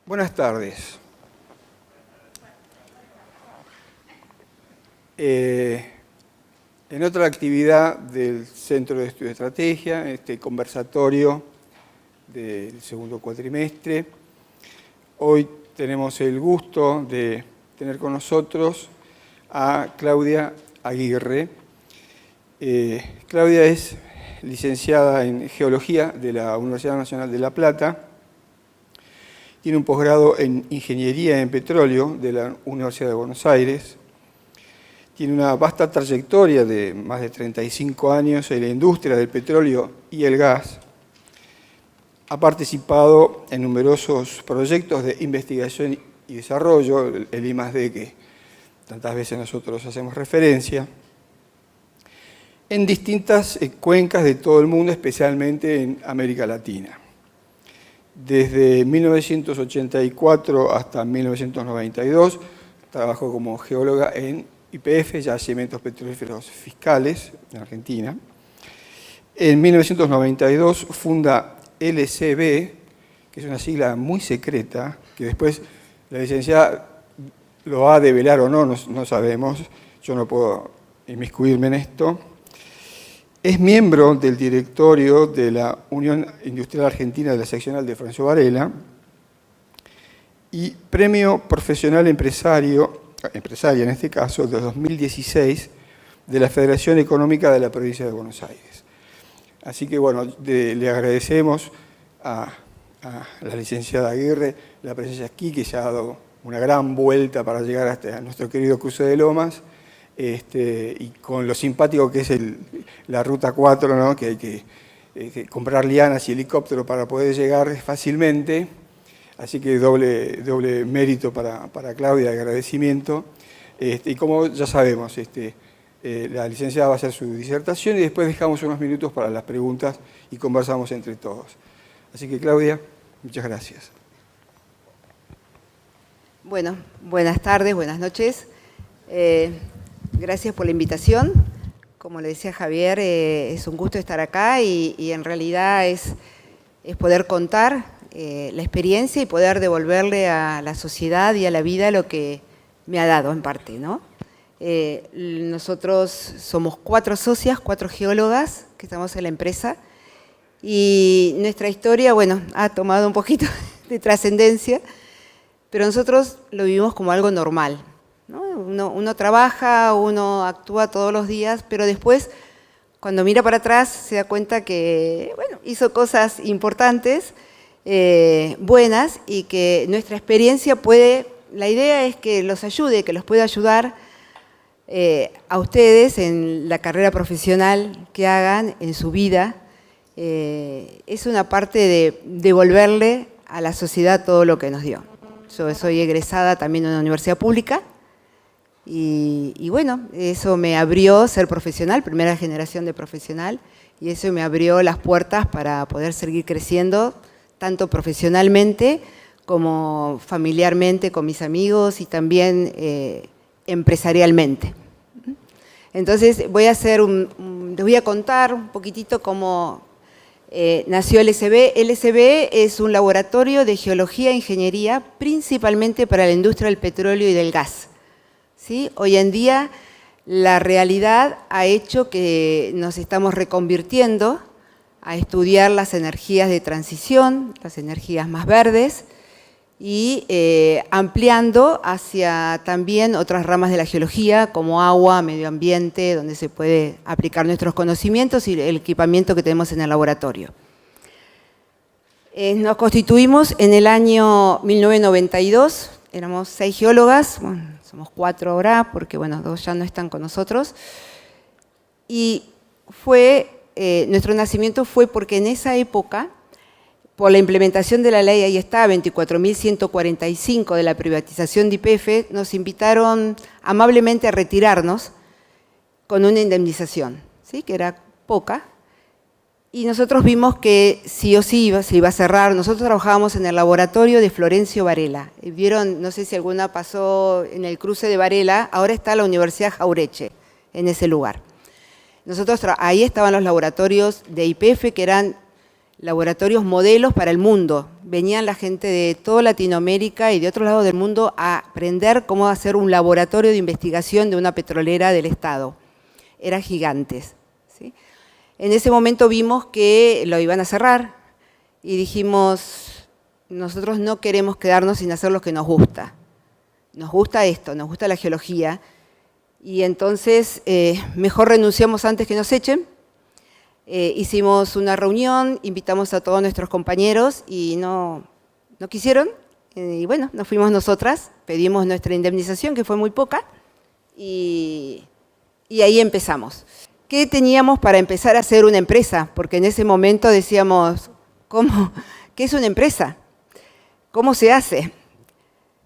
Buenas tardes. En otra actividad del Centro de Estudio de Estrategia, este conversatorio del segundo cuatrimestre, hoy tenemos el gusto de tener con nosotros a Claudia Aguirre. Claudia es licenciada en Geología de la Universidad Nacional de La Plata. Tiene un posgrado en Ingeniería en Petróleo de la Universidad de Buenos Aires. Tiene una vasta trayectoria de más de 35 años en la industria del petróleo y el gas. Ha participado en numerosos proyectos de investigación y desarrollo, el I+D que tantas veces nosotros hacemos referencia, en distintas cuencas de todo el mundo, especialmente en América Latina. Desde 1984 hasta 1992 trabajó como geóloga en YPF, Yacimientos Petrolíferos Fiscales, en Argentina. En 1992 funda LCB, que es una sigla muy secreta, que después la licenciada lo va a develar o no sabemos, yo no puedo inmiscuirme en esto. Es miembro del directorio de la Unión Industrial Argentina de la Seccional de Francisco Varela y Premio Profesional Empresaria en este caso, de 2016 de la Federación Económica de la Provincia de Buenos Aires. Así que, bueno, le agradecemos a la licenciada Aguirre la presencia aquí, que se ha dado una gran vuelta para llegar hasta nuestro querido cruce de Lomas, y con lo simpático que es la Ruta 4, ¿no? Que hay que comprar lianas y helicóptero para poder llegar fácilmente. Así que doble mérito para Claudia, agradecimiento. Y como ya sabemos, la licenciada va a hacer su disertación y después dejamos unos minutos para las preguntas y conversamos entre todos. Así que, Claudia, muchas gracias. Bueno, buenas tardes, buenas noches. Gracias por la invitación. Como le decía Javier, es un gusto estar acá y en realidad es poder contar la experiencia y poder devolverle a la sociedad y a la vida lo que me ha dado en parte, ¿no? Nosotros somos 4 socias, 4 geólogas que estamos en la empresa y nuestra historia, bueno, ha tomado un poquito de trascendencia, pero nosotros lo vivimos como algo normal, ¿no? Uno trabaja, uno actúa todos los días, pero después, cuando mira para atrás, se da cuenta que, bueno, hizo cosas importantes, buenas, y que nuestra experiencia la idea es que los ayude, que los pueda ayudar a ustedes en la carrera profesional que hagan, en su vida. Es una parte de devolverle a la sociedad todo lo que nos dio. Yo soy egresada también de una universidad pública y bueno, eso me abrió ser profesional, primera generación de profesional, y eso me abrió las puertas para poder seguir creciendo, tanto profesionalmente como familiarmente con mis amigos y también empresarialmente. Entonces les voy a contar un poquitito cómo nació LCB. LCB es un laboratorio de geología e ingeniería principalmente para la industria del petróleo y del gas. ¿Sí? Hoy en día la realidad ha hecho que nos estamos reconvirtiendo a estudiar las energías de transición, las energías más verdes, y ampliando hacia también otras ramas de la geología, como agua, medio ambiente, donde se puede aplicar nuestros conocimientos y el equipamiento que tenemos en el laboratorio. Nos constituimos en el año 1992, éramos 6 geólogas, bueno, somos 4 ahora, porque bueno, 2 ya no están con nosotros, y nuestro nacimiento fue porque en esa época, por la implementación de la ley, ahí está, 24.145 de la privatización de YPF, nos invitaron amablemente a retirarnos con una indemnización, ¿sí? Que era poca, y nosotros vimos que sí o sí se iba a cerrar. Nosotros trabajábamos en el laboratorio de Florencio Varela. Vieron, no sé si alguna pasó en el cruce de Varela, ahora está la Universidad Jaureche, en ese lugar. Nosotros ahí estaban los laboratorios de YPF, que eran laboratorios modelos para el mundo. Venían la gente de toda Latinoamérica y de otros lados del mundo a aprender cómo hacer un laboratorio de investigación de una petrolera del Estado. Eran gigantes, ¿sí? En ese momento vimos que lo iban a cerrar y dijimos, nosotros no queremos quedarnos sin hacer lo que nos gusta. Nos gusta esto, nos gusta la geología, y entonces mejor renunciamos antes que nos echen. Hicimos una reunión, invitamos a todos nuestros compañeros y no quisieron. Y bueno, nos fuimos nosotras, pedimos nuestra indemnización, que fue muy poca, y ahí empezamos. ¿Qué teníamos para empezar a hacer una empresa? Porque en ese momento decíamos, ¿cómo? ¿Qué es una empresa? ¿Cómo se hace?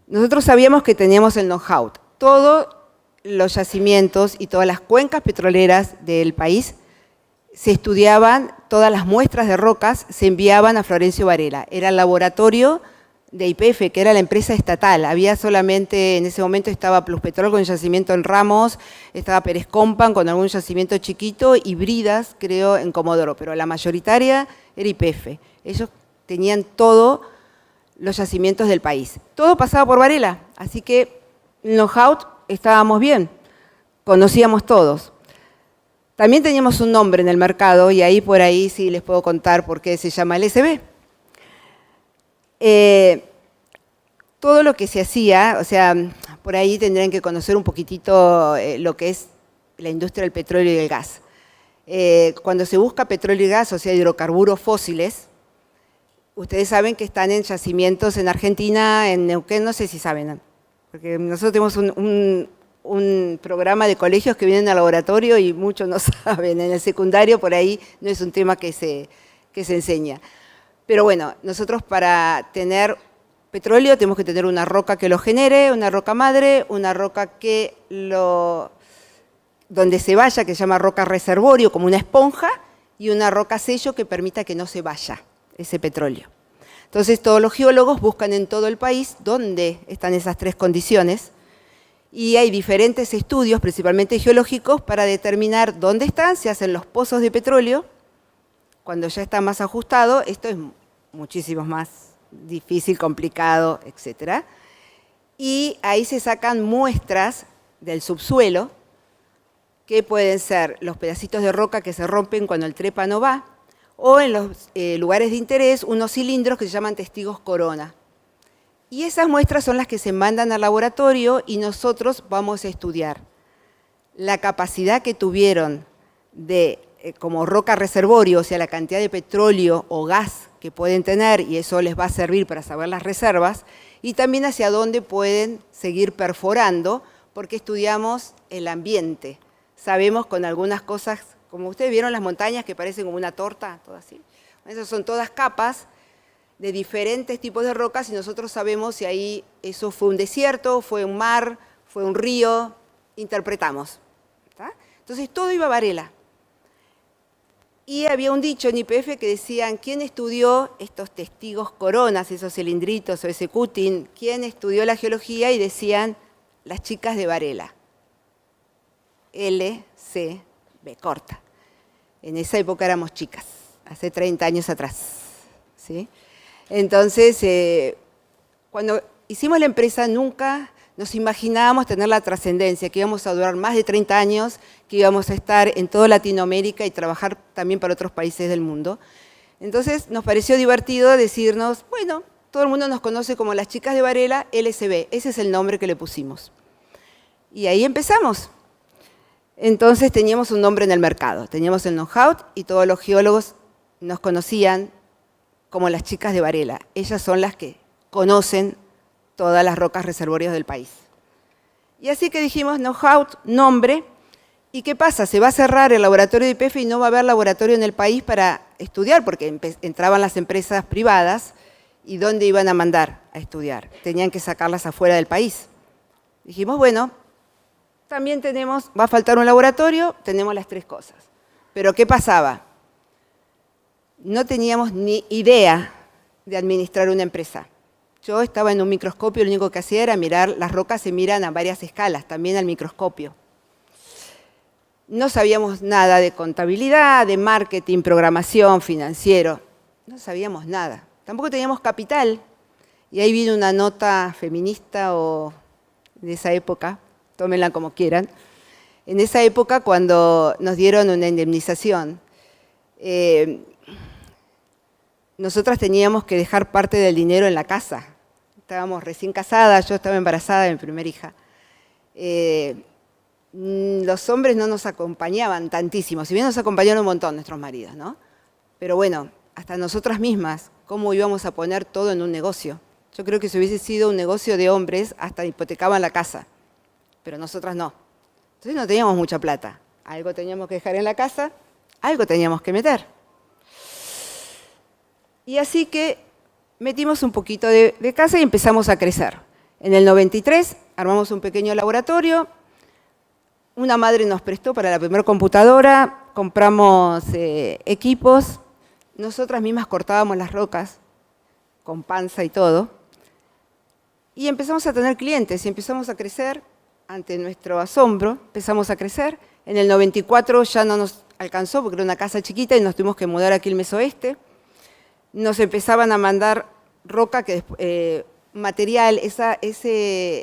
Nosotros sabíamos que teníamos el know-how. Todos los yacimientos y todas las cuencas petroleras del país se estudiaban, todas las muestras de rocas se enviaban a Florencio Varela. Era el laboratorio de YPF, que era la empresa estatal. Había solamente, en ese momento estaba Pluspetrol con yacimiento en Ramos, estaba Pérez Compan con algún yacimiento chiquito, y Bridas, creo, en Comodoro, pero la mayoritaria era YPF. Ellos tenían todos los yacimientos del país. Todo pasaba por Varela, así que know-how estábamos bien, conocíamos todos. También teníamos un nombre en el mercado, y ahí por ahí sí les puedo contar por qué se llama LSB. Todo lo que se hacía, o sea, por ahí tendrían que conocer un poquitito lo que es la industria del petróleo y del gas. Cuando se busca petróleo y gas, o sea, hidrocarburos fósiles, ustedes saben que están en yacimientos en Argentina, en Neuquén, no sé si saben, porque nosotros tenemos un programa de colegios que vienen al laboratorio y muchos no saben. En el secundario por ahí no es un tema que se enseña. Pero bueno, nosotros para tener petróleo tenemos que tener una roca que lo genere, una roca madre, una roca que donde se vaya, que se llama roca reservorio, como una esponja, y una roca sello que permita que no se vaya ese petróleo. Entonces todos los geólogos buscan en todo el país dónde están esas tres condiciones, y hay diferentes estudios, principalmente geológicos, para determinar dónde están. Se hacen los pozos de petróleo. Cuando ya está más ajustado, esto es muchísimo más difícil, complicado, etc. Y ahí se sacan muestras del subsuelo, que pueden ser los pedacitos de roca que se rompen cuando el trepa no va, o en los lugares de interés, unos cilindros que se llaman testigos corona. Y esas muestras son las que se mandan al laboratorio y nosotros vamos a estudiar la capacidad que tuvieron de, como roca reservorio, o sea, la cantidad de petróleo o gas que pueden tener, y eso les va a servir para saber las reservas, y también hacia dónde pueden seguir perforando, porque estudiamos el ambiente. Sabemos con algunas cosas, como ustedes vieron las montañas que parecen como una torta, todo así. Esas son todas capas de diferentes tipos de rocas, y nosotros sabemos si ahí eso fue un desierto, fue un mar, fue un río, interpretamos. ¿Está? Entonces todo iba a Varela. Y había un dicho en YPF que decían, ¿quién estudió estos testigos coronas, esos cilindritos o ese cutín? ¿Quién estudió la geología? Y decían, las chicas de Varela. LCB corta. En esa época éramos chicas, hace 30 años atrás, ¿sí? Entonces, cuando hicimos la empresa nunca nos imaginábamos tener la trascendencia, que íbamos a durar más de 30 años, que íbamos a estar en toda Latinoamérica y trabajar también para otros países del mundo. Entonces nos pareció divertido decirnos, bueno, todo el mundo nos conoce como las chicas de Varela, LSB, ese es el nombre que le pusimos. Y ahí empezamos. Entonces teníamos un nombre en el mercado, teníamos el know-how y todos los geólogos nos conocían como las chicas de Varela. Ellas son las que conocen todas las rocas reservorios del país. Y así que dijimos, know-how, nombre, ¿y qué pasa? Se va a cerrar el laboratorio de YPF y no va a haber laboratorio en el país para estudiar, porque entraban las empresas privadas, ¿y dónde iban a mandar a estudiar? Tenían que sacarlas afuera del país. Dijimos, bueno, también va a faltar un laboratorio, tenemos las tres cosas. Pero ¿qué pasaba? No teníamos ni idea de administrar una empresa. Yo estaba en un microscopio, lo único que hacía era mirar, las rocas se miran a varias escalas, también al microscopio. No sabíamos nada de contabilidad, de marketing, programación, financiero. no sabíamos nada. Tampoco teníamos capital. Y ahí vino una nota feminista o de esa época, tómenla como quieran. En esa época, cuando nos dieron una indemnización, nosotras teníamos que dejar parte del dinero en la casa. Estábamos recién casadas, yo estaba embarazada de mi primera hija. Los hombres no nos acompañaban tantísimo, si bien nos acompañaron un montón nuestros maridos, ¿no? Pero bueno, hasta nosotras mismas, ¿cómo íbamos a poner todo en un negocio? Yo creo que si hubiese sido un negocio de hombres, hasta hipotecaban la casa, pero nosotras no. Entonces no teníamos mucha plata. Algo teníamos que dejar en la casa, algo teníamos que meter. Y así que metimos un poquito de casa y empezamos a crecer. En el 93 armamos un pequeño laboratorio. Una madre nos prestó para la primera computadora, compramos equipos. Nosotras mismas cortábamos las rocas con panza y todo. Y empezamos a tener clientes y empezamos a crecer. Ante nuestro asombro, empezamos a crecer. En el 94 ya no nos alcanzó porque era una casa chiquita y nos tuvimos que mudar aquí al Mesoeste. Nos empezaban a mandar roca, material,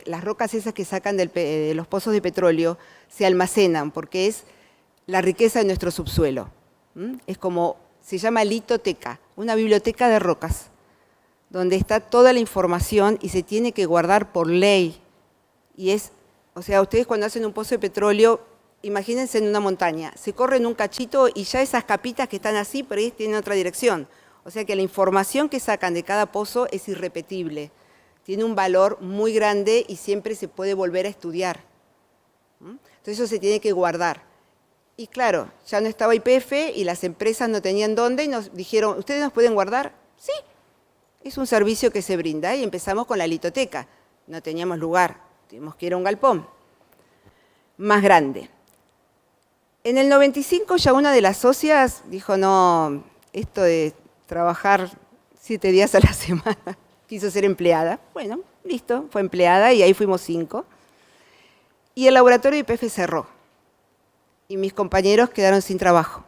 las rocas esas que sacan de los pozos de petróleo se almacenan porque es la riqueza de nuestro subsuelo. Es como, se llama litoteca, una biblioteca de rocas, donde está toda la información y se tiene que guardar por ley. Y o sea, ustedes cuando hacen un pozo de petróleo, imagínense en una montaña, se corren un cachito y ya esas capitas que están así, por ahí tienen otra dirección. O sea que la información que sacan de cada pozo es irrepetible. Tiene un valor muy grande y siempre se puede volver a estudiar. Entonces eso se tiene que guardar. Y claro, ya no estaba YPF y las empresas no tenían dónde y nos dijeron, ¿ustedes nos pueden guardar? Sí, es un servicio que se brinda y empezamos con la litoteca. No teníamos lugar, tuvimos que ir a un galpón más grande. En el 95 ya una de las socias dijo, no, esto de trabajar 7 días a la semana, quiso ser empleada. Bueno, listo, fue empleada y ahí fuimos 5. Y el laboratorio de YPF cerró. Y mis compañeros quedaron sin trabajo.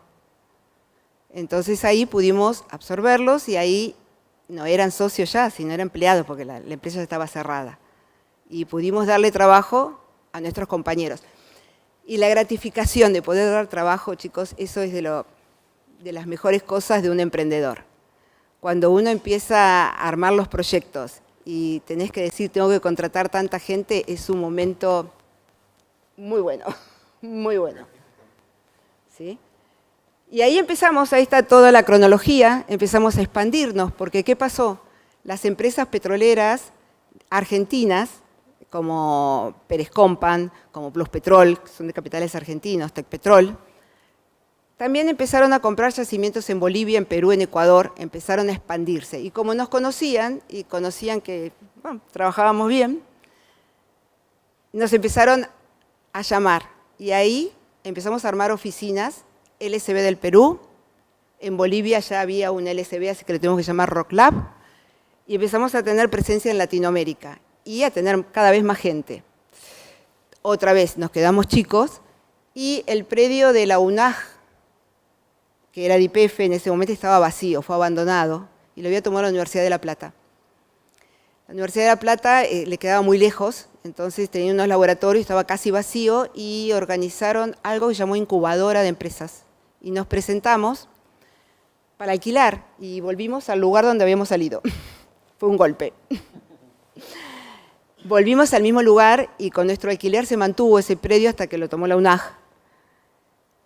Entonces ahí pudimos absorberlos y ahí no eran socios ya, sino eran empleados porque la empresa estaba cerrada. Y pudimos darle trabajo a nuestros compañeros. Y la gratificación de poder dar trabajo, chicos, eso es de las mejores cosas de un emprendedor. Cuando uno empieza a armar los proyectos y tenés que decir, tengo que contratar tanta gente, es un momento muy bueno, muy bueno. ¿Sí? Y ahí empezamos, ahí está toda la cronología, empezamos a expandirnos, porque ¿qué pasó? Las empresas petroleras argentinas, como Pérez Compan, como Pluspetrol, que son de capitales argentinos, Tecpetrol, también empezaron a comprar yacimientos en Bolivia, en Perú, en Ecuador, empezaron a expandirse. Y como nos conocían, y conocían que trabajábamos bien, nos empezaron a llamar. Y ahí empezamos a armar oficinas, LSB del Perú, en Bolivia ya había un LSB, así que le tuvimos que llamar Rock Lab, y empezamos a tener presencia en Latinoamérica, y a tener cada vez más gente. Otra vez, nos quedamos chicos, y el predio de la UNAG, que era de YPF, en ese momento estaba vacío, fue abandonado, y lo había tomado la Universidad de La Plata. La Universidad de La Plata le quedaba muy lejos, entonces tenía unos laboratorios, estaba casi vacío, y organizaron algo que se llamó incubadora de empresas. Y nos presentamos para alquilar, y volvimos al lugar donde habíamos salido. Fue un golpe. Volvimos al mismo lugar, y con nuestro alquiler se mantuvo ese predio hasta que lo tomó la UNAG.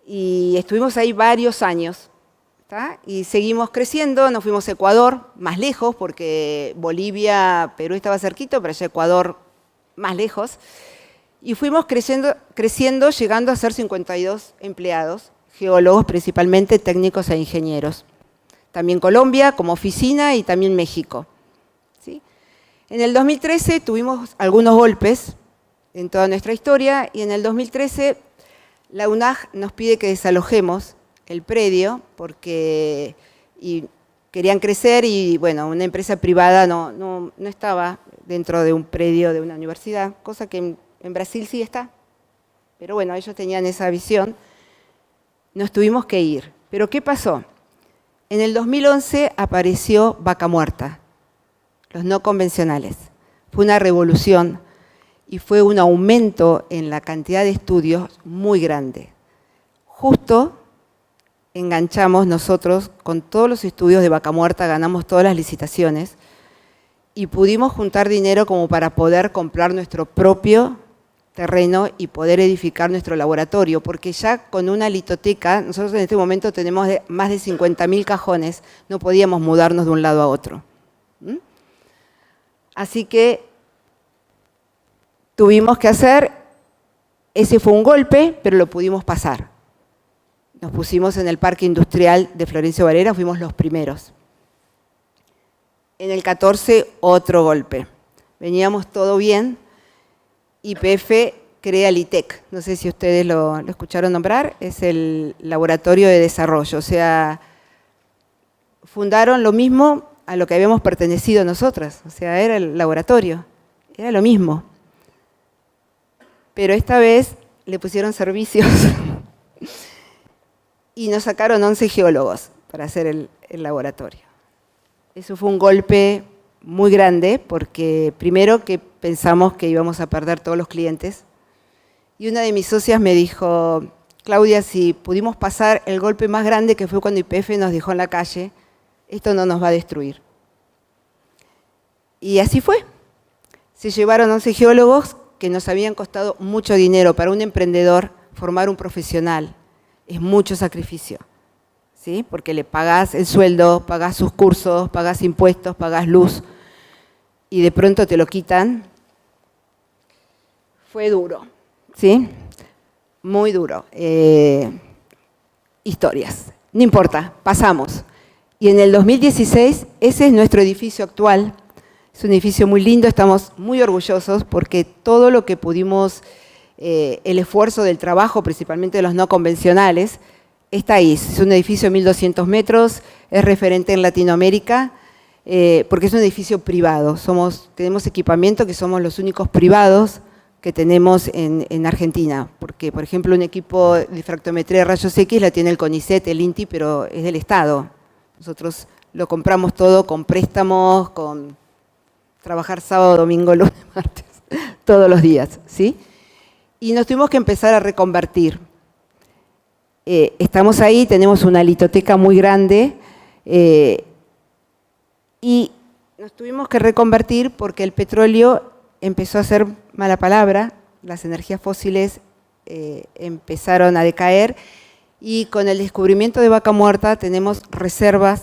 Y estuvimos ahí varios años, ¿tá? Y seguimos creciendo, nos fuimos a Ecuador, más lejos, porque Bolivia, Perú estaba cerquito, pero allá Ecuador más lejos. Y fuimos creciendo, llegando a ser 52 empleados, geólogos principalmente, técnicos e ingenieros. También Colombia como oficina y también México. ¿Sí? En el 2013 tuvimos algunos golpes en toda nuestra historia, y en el 2013... la UNAG nos pide que desalojemos el predio porque querían crecer y, bueno, una empresa privada no estaba dentro de un predio de una universidad, cosa que en Brasil sí está. Pero bueno, ellos tenían esa visión. Nos tuvimos que ir. ¿Pero qué pasó? En el 2011 apareció Vaca Muerta, los no convencionales. Fue una revolución y fue un aumento en la cantidad de estudios muy grande. Justo enganchamos nosotros con todos los estudios de Vaca Muerta, ganamos todas las licitaciones y pudimos juntar dinero como para poder comprar nuestro propio terreno y poder edificar nuestro laboratorio, porque ya con una litoteca, nosotros en este momento tenemos más de 50.000 cajones, no podíamos mudarnos de un lado a otro. Así que tuvimos que hacer, ese fue un golpe, pero lo pudimos pasar. Nos pusimos en el Parque Industrial de Florencio Varela, fuimos los primeros. En el 14, otro golpe. Veníamos todo bien, YPF crea el ITEC, no sé si ustedes lo escucharon nombrar, es el laboratorio de desarrollo, o sea, fundaron lo mismo a lo que habíamos pertenecido nosotras, o sea, era el laboratorio, era lo mismo. Pero esta vez le pusieron servicios y nos sacaron 11 geólogos para hacer el laboratorio. Eso fue un golpe muy grande porque primero que pensamos que íbamos a perder todos los clientes y una de mis socias me dijo, Claudia, si pudimos pasar el golpe más grande que fue cuando YPF nos dejó en la calle, esto no nos va a destruir. Y así fue. Se llevaron 11 geólogos que nos habían costado mucho dinero. Para un emprendedor formar un profesional es mucho sacrificio, ¿sí? Porque le pagás el sueldo, pagás sus cursos, pagás impuestos, pagás luz y de pronto te lo quitan. Fue duro, ¿sí? Muy duro. Historias. No importa, pasamos. Y en el 2016, ese es nuestro edificio actual. Es un edificio muy lindo, estamos muy orgullosos porque todo lo que pudimos, el esfuerzo del trabajo, principalmente de los no convencionales, está ahí. Es un edificio de 1.200 metros, es referente en Latinoamérica, porque es un edificio privado. Tenemos equipamiento que somos los únicos privados que tenemos en Argentina, porque, por ejemplo, un equipo de difractometría de rayos X la tiene el CONICET, el INTI, pero es del Estado. Nosotros lo compramos todo con préstamos, con trabajar sábado, domingo, lunes, martes, todos los días, ¿sí? Y nos tuvimos que empezar a reconvertir. Estamos ahí, tenemos una litoteca muy grande y nos tuvimos que reconvertir porque el petróleo empezó a ser mala palabra, las energías fósiles empezaron a decaer y con el descubrimiento de Vaca Muerta tenemos reservas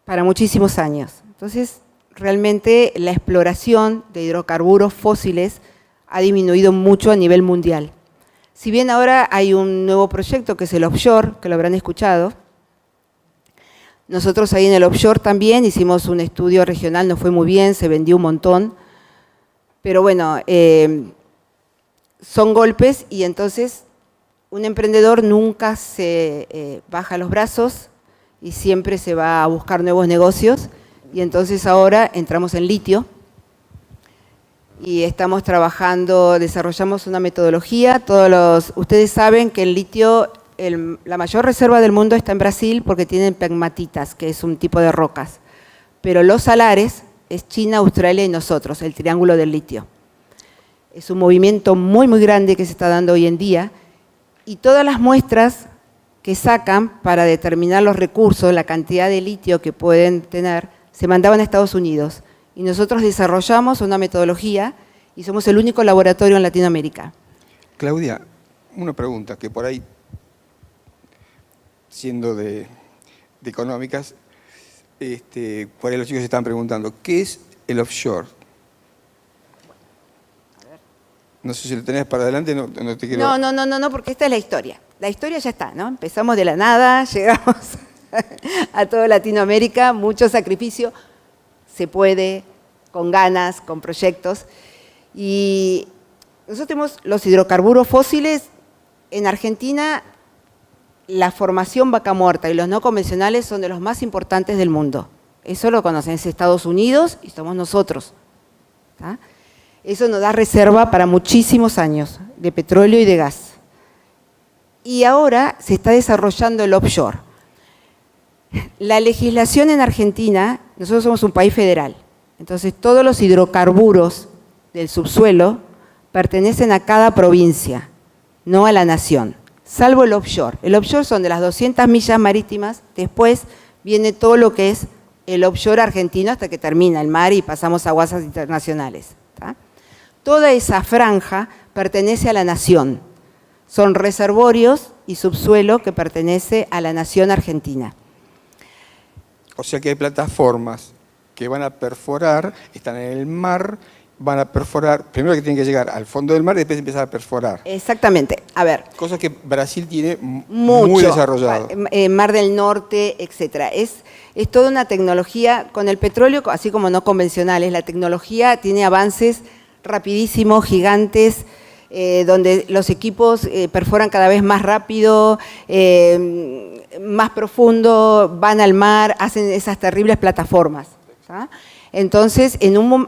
para muchísimos años. Entonces, realmente la exploración de hidrocarburos fósiles ha disminuido mucho a nivel mundial. Si bien ahora hay un nuevo proyecto que es el offshore, que lo habrán escuchado, nosotros ahí en el offshore también hicimos un estudio regional, nos fue muy bien, se vendió un montón, pero bueno, son golpes y entonces un emprendedor nunca se baja los brazos y siempre se va a buscar nuevos negocios y entonces ahora entramos en litio y estamos trabajando, desarrollamos una metodología, ustedes saben que el litio, la mayor reserva del mundo está en Brasil porque tienen pegmatitas, que es un tipo de rocas, pero los salares es China, Australia y nosotros, el triángulo del litio. Es un movimiento muy, muy grande que se está dando hoy en día y todas las muestras que sacan para determinar los recursos, la cantidad de litio que pueden tener, se mandaban a Estados Unidos. Y nosotros desarrollamos una metodología y somos el único laboratorio en Latinoamérica. Claudia, una pregunta que por ahí, siendo de económicas, por ahí los chicos se están preguntando, ¿qué es el offshore? No sé si lo tenés para adelante, no te quiero... No, porque esta es la historia. La historia ya está, ¿no? Empezamos de la nada, llegamos a toda Latinoamérica, mucho sacrificio, se puede, con ganas, con proyectos. Y nosotros tenemos los hidrocarburos fósiles. En Argentina, la formación Vaca Muerta y los no convencionales son de los más importantes del mundo. Eso lo conocen, es Estados Unidos y somos nosotros. ¿Tá? Eso nos da reserva para muchísimos años de petróleo y de gas. Y ahora se está desarrollando el offshore. La legislación en Argentina, nosotros somos un país federal, entonces todos los hidrocarburos del subsuelo pertenecen a cada provincia, no a la nación, salvo el offshore. El offshore son de las 200 millas marítimas, después viene todo lo que es el offshore argentino hasta que termina el mar y pasamos a aguas internacionales. ¿Tá? Toda esa franja pertenece a la nación, son reservorios y subsuelo que pertenece a la nación argentina. O sea que hay plataformas que van a perforar, están en el mar, van a perforar, primero que tienen que llegar al fondo del mar y después empezar a perforar. Exactamente, a ver. Cosa que Brasil tiene Mucho, muy desarrollado. Mar del Norte, etcétera. Es toda una tecnología, con el petróleo, así como no convencionales, la tecnología tiene avances rapidísimos, gigantes, donde los equipos perforan cada vez más rápido, más profundo, van al mar, hacen esas terribles plataformas. ¿Tá? Entonces,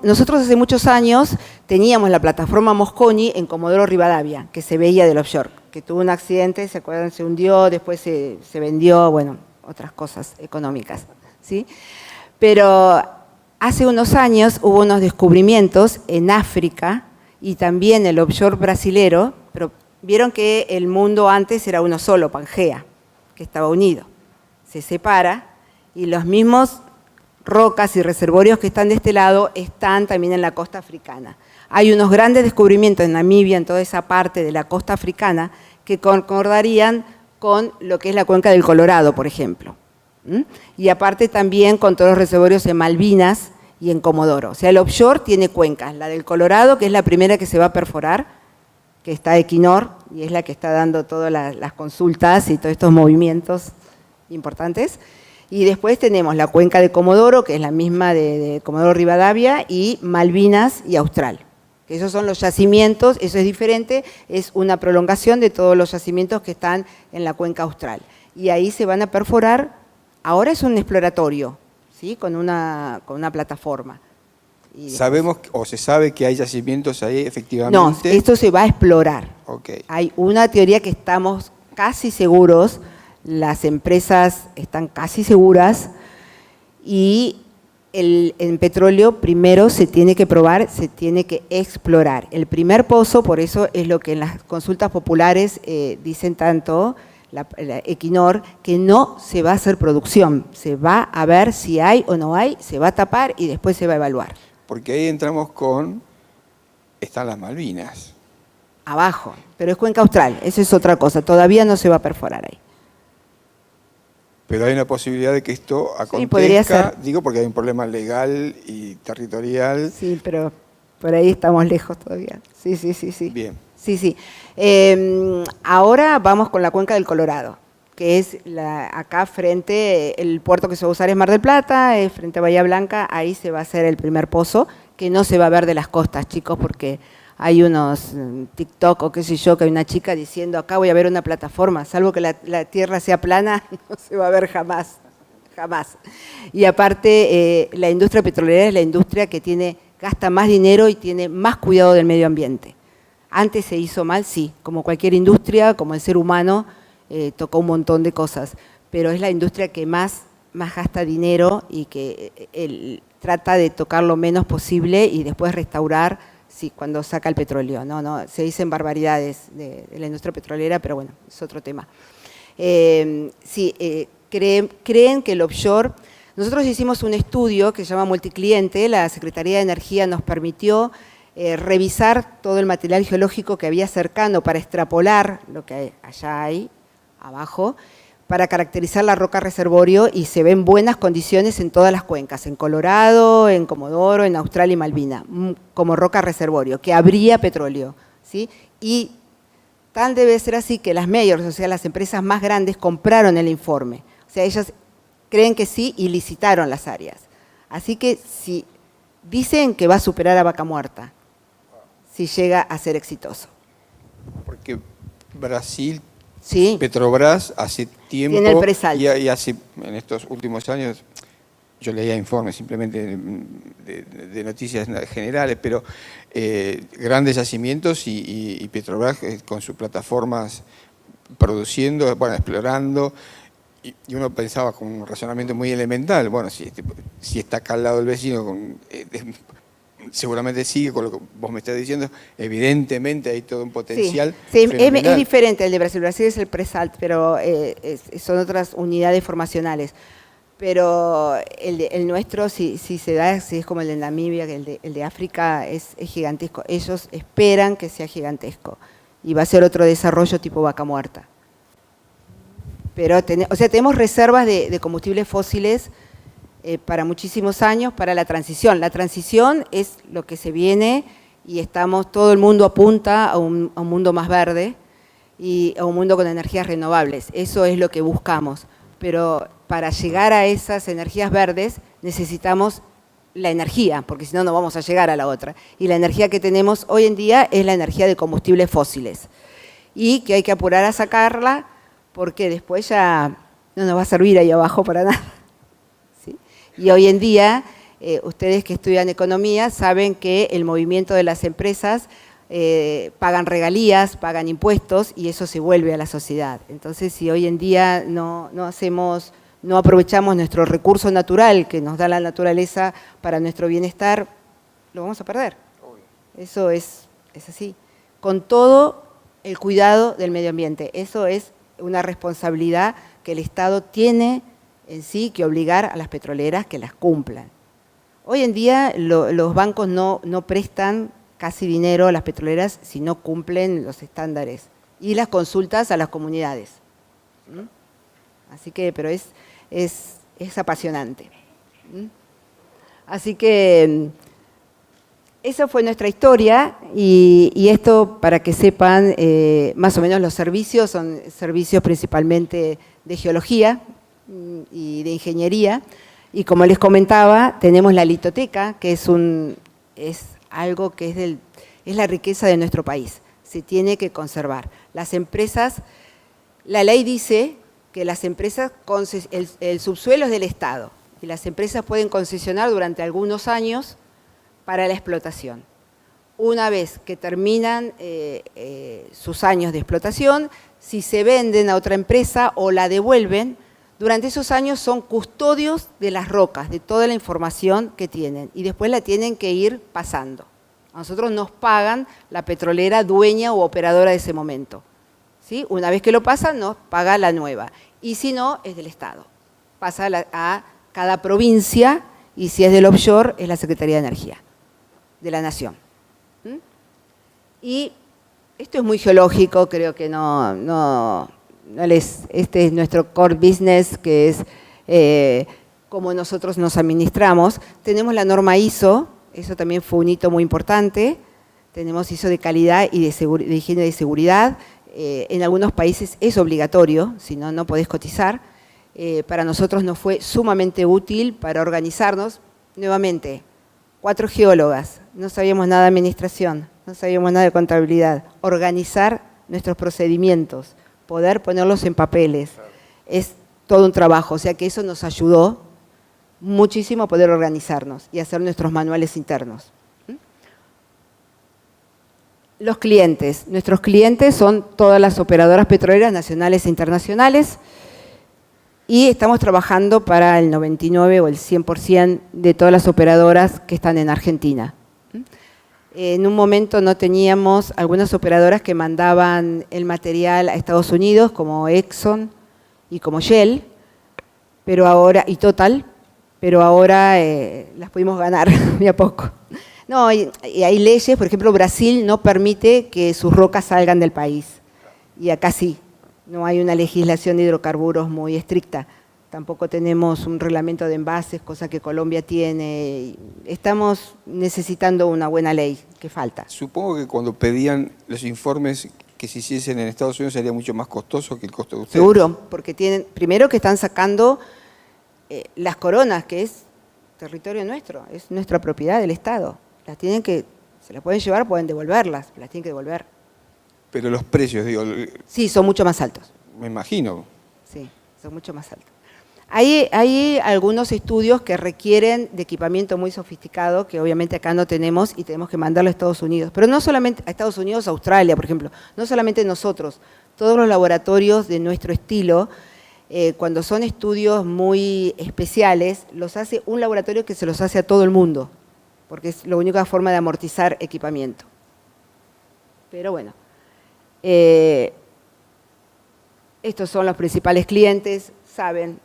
nosotros hace muchos años teníamos la plataforma Mosconi en Comodoro Rivadavia, que se veía del offshore, que tuvo un accidente, ¿se acuerdan? Se hundió, después se vendió, bueno, otras cosas económicas, ¿sí? Pero hace unos años hubo unos descubrimientos en África y también el offshore brasilero, pero vieron que el mundo antes era uno solo, Pangea, que estaba unido. Se separa y los mismos rocas y reservorios que están de este lado están también en la costa africana. Hay unos grandes descubrimientos en Namibia, en toda esa parte de la costa africana, que concordarían con lo que es la cuenca del Colorado, por ejemplo. Y aparte también con todos los reservorios en Malvinas y en Comodoro. O sea, el offshore tiene cuencas, la del Colorado, que es la primera que se va a perforar, que está Equinor, y es la que está dando todas las consultas y todos estos movimientos importantes. Y después tenemos la cuenca de Comodoro, que es la misma de Comodoro Rivadavia, y Malvinas y Austral. Esos son los yacimientos, eso es diferente, es una prolongación de todos los yacimientos que están en la cuenca austral. Y ahí se van a perforar, ahora es un exploratorio, ¿sí? con una plataforma. ¿Sabemos o se sabe que hay yacimientos ahí efectivamente? No, esto se va a explorar. Okay. Hay una teoría que estamos casi seguros, las empresas están casi seguras y en petróleo primero se tiene que probar, se tiene que explorar. El primer pozo, por eso es lo que en las consultas populares dicen tanto, la Equinor, que no se va a hacer producción, se va a ver si hay o no hay, se va a tapar y después se va a evaluar. Porque ahí entramos están las Malvinas. Abajo, pero es cuenca austral, eso es otra cosa, todavía no se va a perforar ahí. Pero hay una posibilidad de que esto acontezca, sí, podría ser. Digo porque hay un problema legal y territorial. Sí, pero por ahí estamos lejos todavía. Sí. Bien. Sí. Ahora vamos con la cuenca del Colorado, que es acá frente, el puerto que se va a usar es Mar del Plata, frente a Bahía Blanca, ahí se va a hacer el primer pozo, que no se va a ver de las costas, chicos, porque hay unos TikTok o qué sé yo, que hay una chica diciendo, acá voy a ver una plataforma, salvo que la tierra sea plana, no se va a ver jamás. Y aparte, la industria petrolera es la industria que gasta más dinero y tiene más cuidado del medio ambiente. Antes se hizo mal, sí, como cualquier industria, como el ser humano, tocó un montón de cosas, pero es la industria que más gasta dinero y que trata de tocar lo menos posible y después restaurar. Sí, cuando saca el petróleo, no, se dicen barbaridades de la industria petrolera, pero bueno, es otro tema. Creen que el offshore, nosotros hicimos un estudio que se llama Multicliente, la Secretaría de Energía nos permitió revisar todo el material geológico que había cercano para extrapolar lo que allá hay, abajo, para caracterizar la roca reservorio y se ven buenas condiciones en todas las cuencas, en Colorado, en Comodoro, en Austral y Malvina, como roca reservorio, que habría petróleo, ¿sí? Y tal debe ser así que las majors, o sea, las empresas más grandes, compraron el informe. O sea, ellas creen que sí y licitaron las áreas. Así que si dicen que va a superar a Vaca Muerta, si llega a ser exitoso. Porque Brasil... Sí. Petrobras hace tiempo tiene el presalto. Y hace, en estos últimos años, yo leía informes simplemente de noticias generales, pero grandes yacimientos y Petrobras con sus plataformas produciendo, bueno, explorando, y uno pensaba con un razonamiento muy elemental, bueno, si está acá al lado del vecino, seguramente sigue con lo que vos me estás diciendo, evidentemente hay todo un potencial. Sí, es diferente el de Brasil. Brasil es el pre-salt, pero son otras unidades formacionales. Pero el nuestro, si se da, si es como el de Namibia, que el de África es gigantesco. Ellos esperan que sea gigantesco y va a ser otro desarrollo tipo vaca muerta. Pero tenemos reservas de combustibles fósiles para muchísimos años, para la transición. La transición es lo que se viene y todo el mundo apunta a un mundo más verde y a un mundo con energías renovables. Eso es lo que buscamos. Pero para llegar a esas energías verdes necesitamos la energía, porque si no, no vamos a llegar a la otra. Y la energía que tenemos hoy en día es la energía de combustibles fósiles. Y que hay que apurar a sacarla porque después ya no nos va a servir ahí abajo para nada. ¿Sí? Y hoy en día, ustedes que estudian economía saben que el movimiento de las empresas pagan regalías, pagan impuestos y eso se vuelve a la sociedad. Entonces, si hoy en día no aprovechamos nuestro recurso natural que nos da la naturaleza para nuestro bienestar, lo vamos a perder. Eso es así. Con todo el cuidado del medio ambiente. Eso es una responsabilidad que el Estado tiene en sí que obligar a las petroleras que las cumplan. Hoy en día los bancos no prestan casi dinero a las petroleras si no cumplen los estándares y las consultas a las comunidades. Así que, pero es apasionante. Así que esa fue nuestra historia y esto para que sepan más o menos los servicios, son servicios principalmente de geología y de ingeniería y como les comentaba tenemos la litoteca que es algo que es la riqueza de nuestro país, se tiene que conservar. Las empresas, la ley dice que las empresas, el subsuelo es del Estado y las empresas pueden concesionar durante algunos años para la explotación. Una vez que terminan sus años de explotación, si se venden a otra empresa o la devuelven, durante esos años son custodios de las rocas, de toda la información que tienen y después la tienen que ir pasando. A nosotros nos pagan la petrolera dueña o operadora de ese momento. ¿Sí? Una vez que lo pasan, nos paga la nueva. Y si no, es del Estado. Pasa a cada provincia y si es del offshore, es la Secretaría de Energía de la Nación. Y esto es muy geológico, creo que este es nuestro core business, que es como nosotros nos administramos. Tenemos la norma ISO, eso también fue un hito muy importante. Tenemos ISO de calidad y de higiene y seguridad. En algunos países es obligatorio, si no, no podés cotizar. Para nosotros nos fue sumamente útil para organizarnos. Nuevamente, 4 geólogas, no sabíamos nada de administración, no sabíamos nada de contabilidad. Organizar nuestros procedimientos, poder ponerlos en papeles, es todo un trabajo. O sea que eso nos ayudó muchísimo a poder organizarnos y hacer nuestros manuales internos. Los clientes. Nuestros clientes son todas las operadoras petroleras nacionales e internacionales y estamos trabajando para el 99 o el 100% de todas las operadoras que están en Argentina. En un momento no teníamos algunas operadoras que mandaban el material a Estados Unidos, como Exxon y como Shell, pero ahora, y Total, pero ahora las pudimos ganar de a poco. No, y hay leyes, por ejemplo, Brasil no permite que sus rocas salgan del país, y acá sí, no hay una legislación de hidrocarburos muy estricta. Tampoco tenemos un reglamento de envases, cosa que Colombia tiene. Estamos necesitando una buena ley, que falta. Supongo que cuando pedían los informes que se hiciesen en Estados Unidos sería mucho más costoso que el costo de ustedes. Seguro, porque primero que están sacando las coronas, que es territorio nuestro, es nuestra propiedad del Estado. Se las pueden llevar, pueden devolverlas, las tienen que devolver. Pero los precios, digo... Sí, son mucho más altos. Me imagino. Sí, son mucho más altos. Hay algunos estudios que requieren de equipamiento muy sofisticado, que obviamente acá no tenemos y tenemos que mandarlo a Estados Unidos. Pero no solamente a Estados Unidos, a Australia, por ejemplo. No solamente nosotros, todos los laboratorios de nuestro estilo cuando son estudios muy especiales, los hace un laboratorio que se los hace a todo el mundo, porque es la única forma de amortizar equipamiento. Pero bueno, estos son los principales clientes, saben,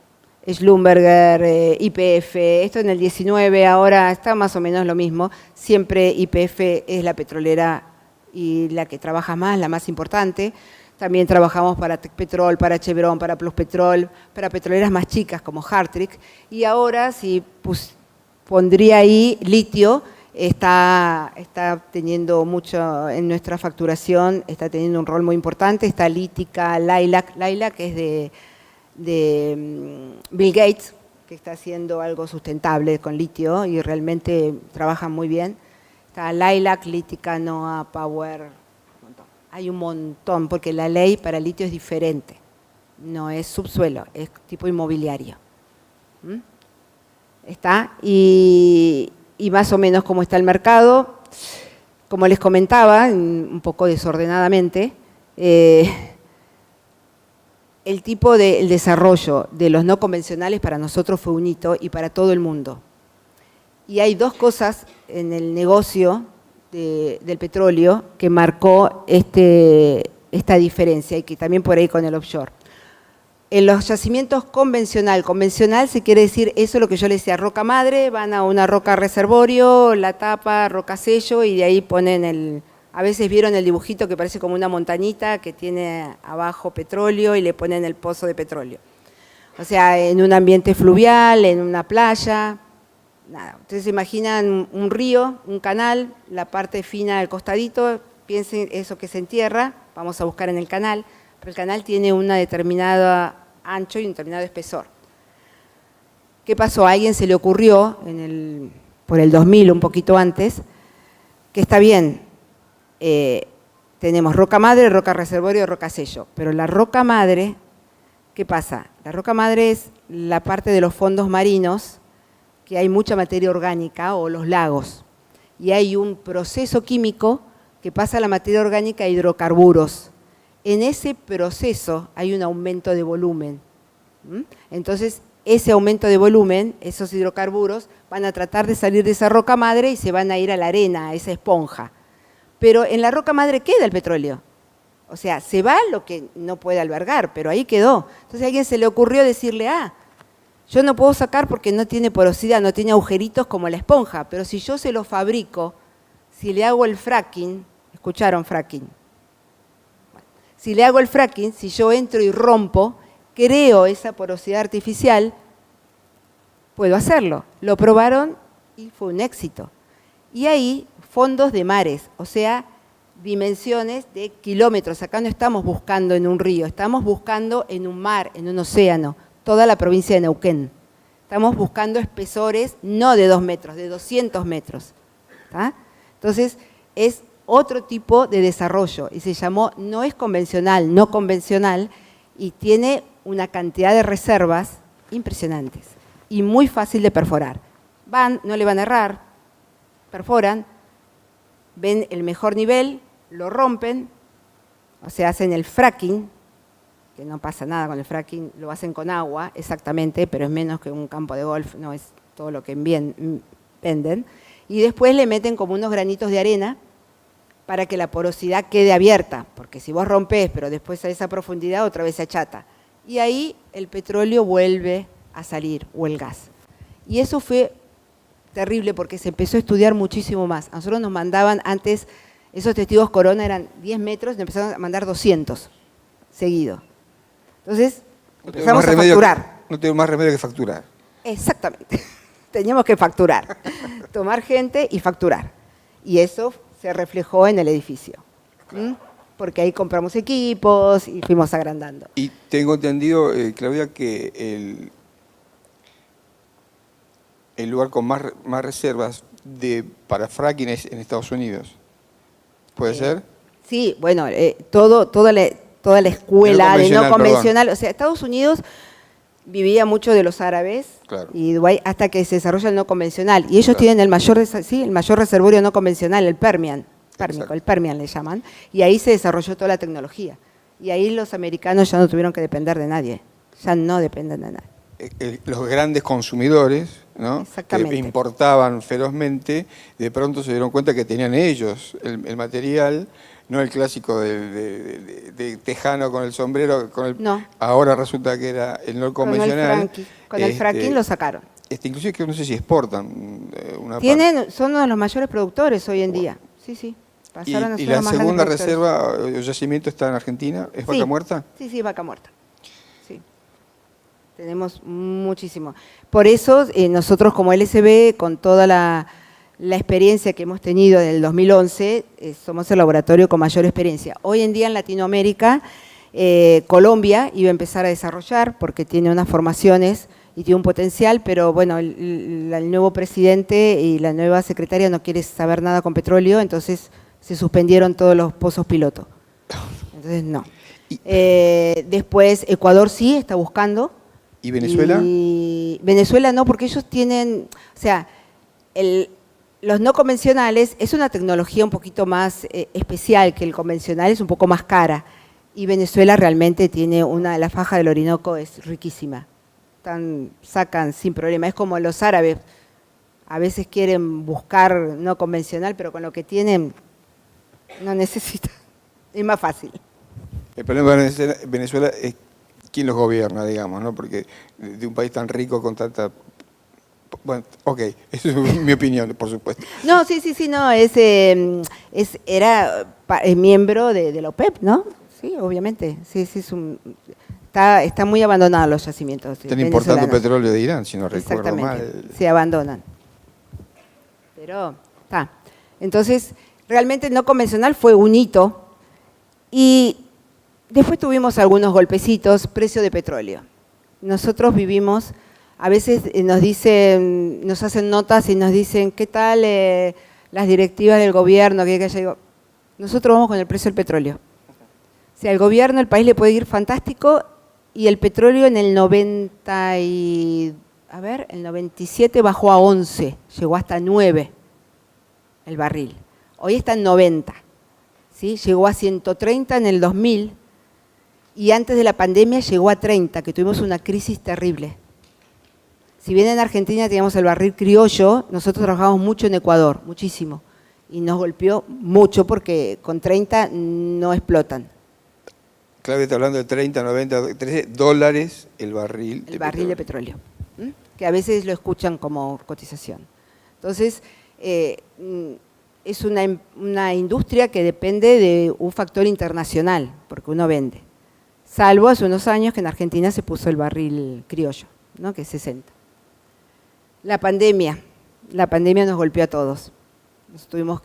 Schlumberger, YPF, esto en el 19, ahora está más o menos lo mismo. Siempre YPF es la petrolera y la que trabaja más, la más importante. También trabajamos para Tecpetrol, para Chevron, para Pluspetrol, para petroleras más chicas como Hartrick. Y ahora, si pondría ahí litio, está teniendo mucho en nuestra facturación, está teniendo un rol muy importante. Está Lítica, Lilac es de Bill Gates, que está haciendo algo sustentable con litio y realmente trabajan muy bien. Está Lilac, Lítica, NOAA, Power, hay un montón, porque la ley para litio es diferente, no es subsuelo, es tipo inmobiliario. Está, y más o menos cómo está el mercado, como les comentaba, un poco desordenadamente, el tipo de desarrollo de los no convencionales para nosotros fue un hito y para todo el mundo. Y hay dos cosas en el negocio del petróleo que marcó esta diferencia y que también por ahí con el offshore. En los yacimientos convencional se quiere decir eso lo que yo les decía, roca madre, van a una roca reservorio, la tapa, roca sello y de ahí ponen a veces vieron el dibujito que parece como una montañita que tiene abajo petróleo y le ponen el pozo de petróleo. O sea, en un ambiente fluvial, en una playa, nada. Ustedes se imaginan un río, un canal, la parte fina del costadito, piensen eso que se entierra, vamos a buscar en el canal, pero el canal tiene una determinada ancho y un determinado espesor. ¿Qué pasó? A alguien se le ocurrió, por el 2000, un poquito antes, que está bien, tenemos roca madre, roca reservorio, roca sello, pero la roca madre, ¿qué pasa? La roca madre es la parte de los fondos marinos, que hay mucha materia orgánica, o los lagos, y hay un proceso químico que pasa la materia orgánica a hidrocarburos. En ese proceso hay un aumento de volumen. Entonces, ese aumento de volumen, esos hidrocarburos, van a tratar de salir de esa roca madre y se van a ir a la arena, a esa esponja. Pero en la roca madre queda el petróleo. O sea, se va lo que no puede albergar, pero ahí quedó. Entonces a alguien se le ocurrió decirle, yo no puedo sacar porque no tiene porosidad, no tiene agujeritos como la esponja, pero si yo se lo fabrico, si le hago el fracking, ¿escucharon fracking? Si le hago el fracking, si yo entro y rompo, creo esa porosidad artificial, puedo hacerlo. Lo probaron y fue un éxito. Y ahí, fondos de mares, o sea, dimensiones de kilómetros. Acá no estamos buscando en un río, estamos buscando en un mar, en un océano, toda la provincia de Neuquén. Estamos buscando espesores no de 2 metros, de 200 metros. ¿Tá? Entonces, es otro tipo de desarrollo y se llamó no es convencional, no convencional, y tiene una cantidad de reservas impresionantes y muy fácil de perforar. No le van a errar, perforan, ven el mejor nivel, lo rompen, o sea, hacen el fracking, que no pasa nada con el fracking, lo hacen con agua, exactamente, pero es menos que un campo de golf, no es todo lo que venden, y después le meten como unos granitos de arena para que la porosidad quede abierta, porque si vos rompés, pero después a esa profundidad otra vez se achata. Y ahí el petróleo vuelve a salir, o el gas. Y eso fue terrible porque se empezó a estudiar muchísimo más. A nosotros nos mandaban antes, esos testigos corona eran 10 metros, nos empezaron a mandar 200 seguido. Entonces, empezamos a facturar. No tengo más remedio que facturar. Exactamente. Teníamos que facturar. Tomar gente y facturar. Y eso se reflejó en el edificio. Claro. Porque ahí compramos equipos y fuimos agrandando. Y tengo entendido, Claudia, que el lugar con más reservas para fracking es en Estados Unidos. ¿Puede ser? Sí, bueno, toda la escuela de no convencional. O sea, Estados Unidos vivía mucho de los árabes, claro, y Dubái, hasta que se desarrolla el no convencional. Y ellos, claro, tienen el mayor reservorio no convencional, el Permian. El Permian le llaman. Y ahí se desarrolló toda la tecnología. Y ahí los americanos ya no tuvieron que depender de nadie. ya no dependen de nadie. Los grandes consumidores, ¿no?, Exactamente. que importaban ferozmente, de pronto se dieron cuenta que tenían ellos el material, no el clásico de tejano con el sombrero, No. Ahora resulta que era el no convencional. Con el fracking lo sacaron. Inclusive que no sé si exportan una parte. Son uno de los mayores productores hoy en día. Sí, sí. Pasaron a ser ¿Y la los más segunda grandes reserva o yacimiento está en Argentina? ¿Es Vaca Muerta? Sí, sí, Vaca Muerta. Sí. Tenemos muchísimo. Por eso nosotros como LSB, con toda la experiencia que hemos tenido desde el 2011, somos el laboratorio con mayor experiencia. Hoy en día en Latinoamérica, Colombia iba a empezar a desarrollar porque tiene unas formaciones y tiene un potencial, pero bueno, el nuevo presidente y la nueva secretaria no quiere saber nada con petróleo, entonces se suspendieron todos los pozos piloto. Entonces no. Después Ecuador sí está buscando. ¿Y Venezuela? Y Venezuela no, porque ellos tienen, o sea, los no convencionales es una tecnología un poquito más especial que el convencional, es un poco más cara. Y Venezuela realmente tiene la faja del Orinoco es riquísima. Sacan sin problema. Es como los árabes, a veces quieren buscar no convencional, pero con lo que tienen no necesitan. Es más fácil. El problema de Venezuela es quién los gobierna, digamos, ¿no? Porque de un país tan rico con tanta... Bueno, ok, esa es mi opinión, por supuesto. No, sí, no, era miembro de la OPEP, ¿no? Sí, obviamente. Sí, está muy abandonado los yacimientos. Están importando petróleo de Irán, si no recuerdo mal. Se abandonan. Pero está. Entonces, realmente el no convencional fue un hito y después tuvimos algunos golpecitos, precio de petróleo. Nosotros vivimos, a veces nos hacen notas y nos dicen, ¿qué tal las directivas del gobierno? Nosotros vamos con el precio del petróleo. O sea, el gobierno, el país le puede ir fantástico y el petróleo en el 97 bajó a 11, llegó hasta 9 el barril. Hoy está en 90, ¿sí? Llegó a 130 en el 2000 y antes de la pandemia llegó a 30, que tuvimos una crisis terrible. Si bien en Argentina teníamos el barril criollo, nosotros trabajamos mucho en Ecuador, muchísimo, y nos golpeó mucho porque con 30 no explotan. Claudia está hablando de 30, 90, 13 dólares el barril de petróleo. Que a veces lo escuchan como cotización. Entonces, es una industria que depende de un factor internacional, porque uno vende. Salvo hace unos años que en Argentina se puso el barril criollo, ¿no?, que es 60. La pandemia nos golpeó a todos. Estuvimos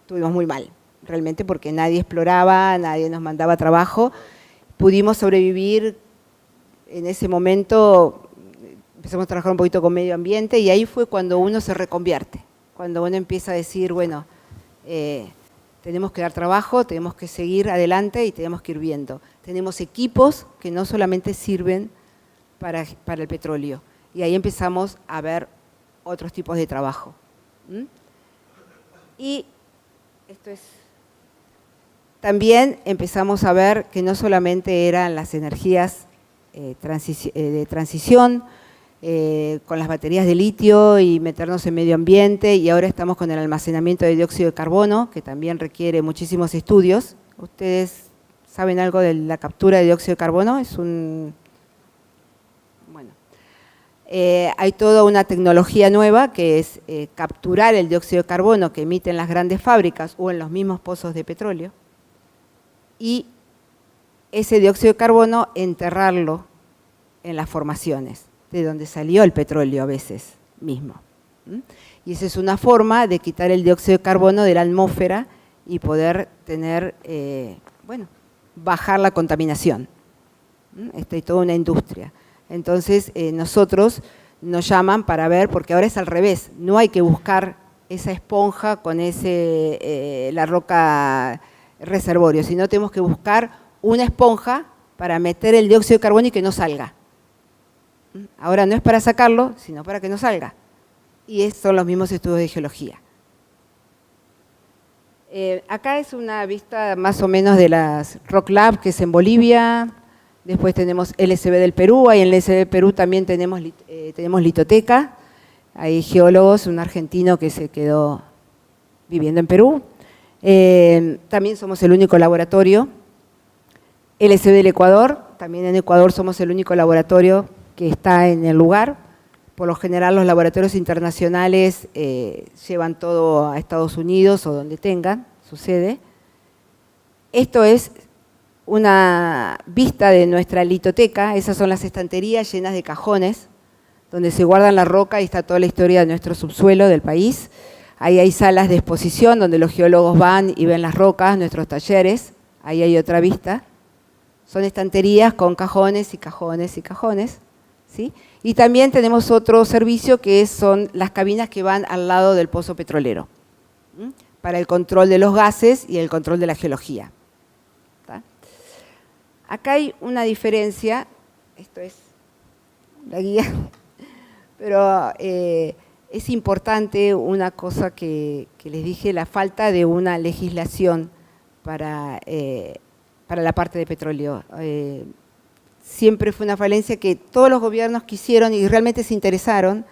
muy mal, realmente, porque nadie exploraba, nadie nos mandaba trabajo. Pudimos sobrevivir en ese momento, empezamos a trabajar un poquito con medio ambiente y ahí fue cuando uno se reconvierte, cuando uno empieza a decir, bueno, tenemos que dar trabajo, tenemos que seguir adelante y tenemos que ir viendo. Tenemos equipos que no solamente sirven para el petróleo y ahí empezamos a ver otros tipos de trabajo. Y también empezamos a ver que no solamente eran las energías de transición, con las baterías de litio y meternos en medio ambiente, y ahora estamos con el almacenamiento de dióxido de carbono, que también requiere muchísimos estudios. ¿Ustedes saben algo de la captura de dióxido de carbono? Hay toda una tecnología nueva que es capturar el dióxido de carbono que emiten las grandes fábricas o en los mismos pozos de petróleo, y ese dióxido de carbono enterrarlo en las formaciones, de donde salió el petróleo a veces mismo. Y esa es una forma de quitar el dióxido de carbono de la atmósfera y poder tener, bajar la contaminación. Hay toda una industria. Entonces, nosotros nos llaman para ver, porque ahora es al revés, no hay que buscar esa esponja con la roca reservorio, sino tenemos que buscar una esponja para meter el dióxido de carbono y que no salga. Ahora no es para sacarlo, sino para que no salga. Y son los mismos estudios de geología. Acá es una vista más o menos de las Rock Lab, que es en Bolivia, Después tenemos LSB del Perú, ahí en el LSB del Perú también tenemos litoteca, hay geólogos, un argentino que se quedó viviendo en Perú. También somos el único laboratorio. LSB del Ecuador, también en Ecuador somos el único laboratorio que está en el lugar. Por lo general los laboratorios internacionales llevan todo a Estados Unidos o donde tengan su sede. Esto es una vista de nuestra litoteca, esas son las estanterías llenas de cajones, donde se guardan la roca y está toda la historia de nuestro subsuelo del país. Ahí hay salas de exposición donde los geólogos van y ven las rocas, nuestros talleres, ahí hay otra vista. Son estanterías con cajones y cajones y cajones, ¿sí? Y también tenemos otro servicio que son las cabinas que van al lado del pozo petrolero, ¿sí? Para el control de los gases y el control de la geología. ¿Tá? Acá hay una diferencia, esto es la guía, pero es importante una cosa que les dije, la falta de una legislación para la parte de petróleo. Siempre fue una falencia que todos los gobiernos quisieron y realmente se interesaron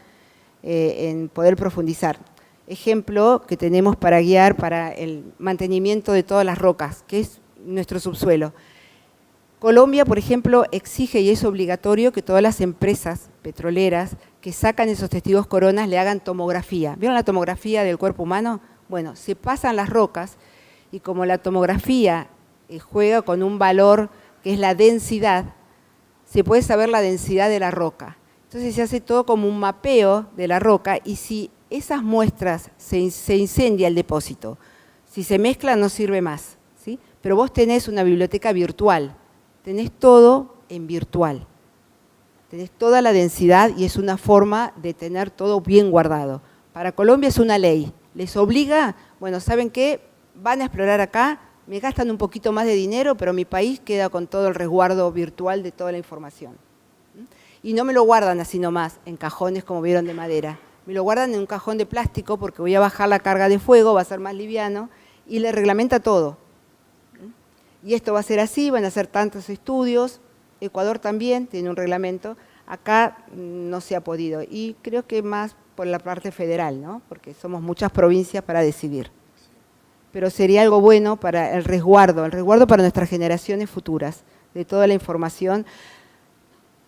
en poder profundizar. Ejemplo que tenemos para guiar para el mantenimiento de todas las rocas, que es nuestro subsuelo. Colombia, por ejemplo, exige y es obligatorio que todas las empresas petroleras que sacan esos testigos coronas le hagan tomografía. ¿Vieron la tomografía del cuerpo humano? Bueno, se pasan las rocas y como la tomografía juega con un valor que es la densidad, se puede saber la densidad de la roca. Entonces se hace todo como un mapeo de la roca y si esas muestras se incendia el depósito, si se mezclan no sirve más, ¿sí? Pero vos tenés una biblioteca virtual, tenés todo en virtual, tenés toda la densidad y es una forma de tener todo bien guardado. Para Colombia es una ley, les obliga, bueno, ¿saben qué? Van a explorar acá, me gastan un poquito más de dinero, pero mi país queda con todo el resguardo virtual de toda la información. Y no me lo guardan así nomás, en cajones como vieron de madera, me lo guardan en un cajón de plástico porque voy a bajar la carga de fuego, va a ser más liviano y le reglamenta todo. Y esto va a ser así, van a hacer tantos estudios, Ecuador también tiene un reglamento, acá no se ha podido y creo que más por la parte federal, ¿no? Porque somos muchas provincias para decidir. Pero sería algo bueno para el resguardo para nuestras generaciones futuras, de toda la información.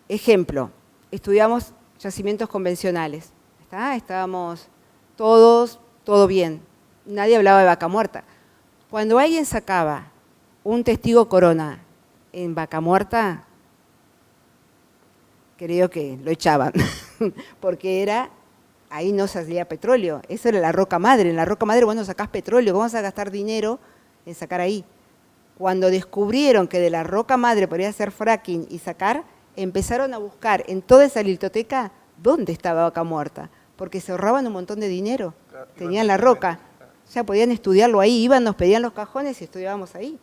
Ejemplo, estudiamos yacimientos convencionales, ¿está? Estábamos todos, todo bien, nadie hablaba de vaca muerta. Cuando alguien sacaba un testigo corona en vaca muerta, creo que lo echaban, porque ahí no salía petróleo, eso era la roca madre, en la roca madre vos no sacás petróleo, ¿cómo vas a gastar dinero en sacar ahí? Cuando descubrieron que de la roca madre podía hacer fracking y sacar, empezaron a buscar en toda esa litoteca dónde estaba vaca muerta, porque se ahorraban un montón de dinero, tenían la roca, ya podían estudiarlo ahí, iban, nos pedían los cajones y estudiábamos ahí.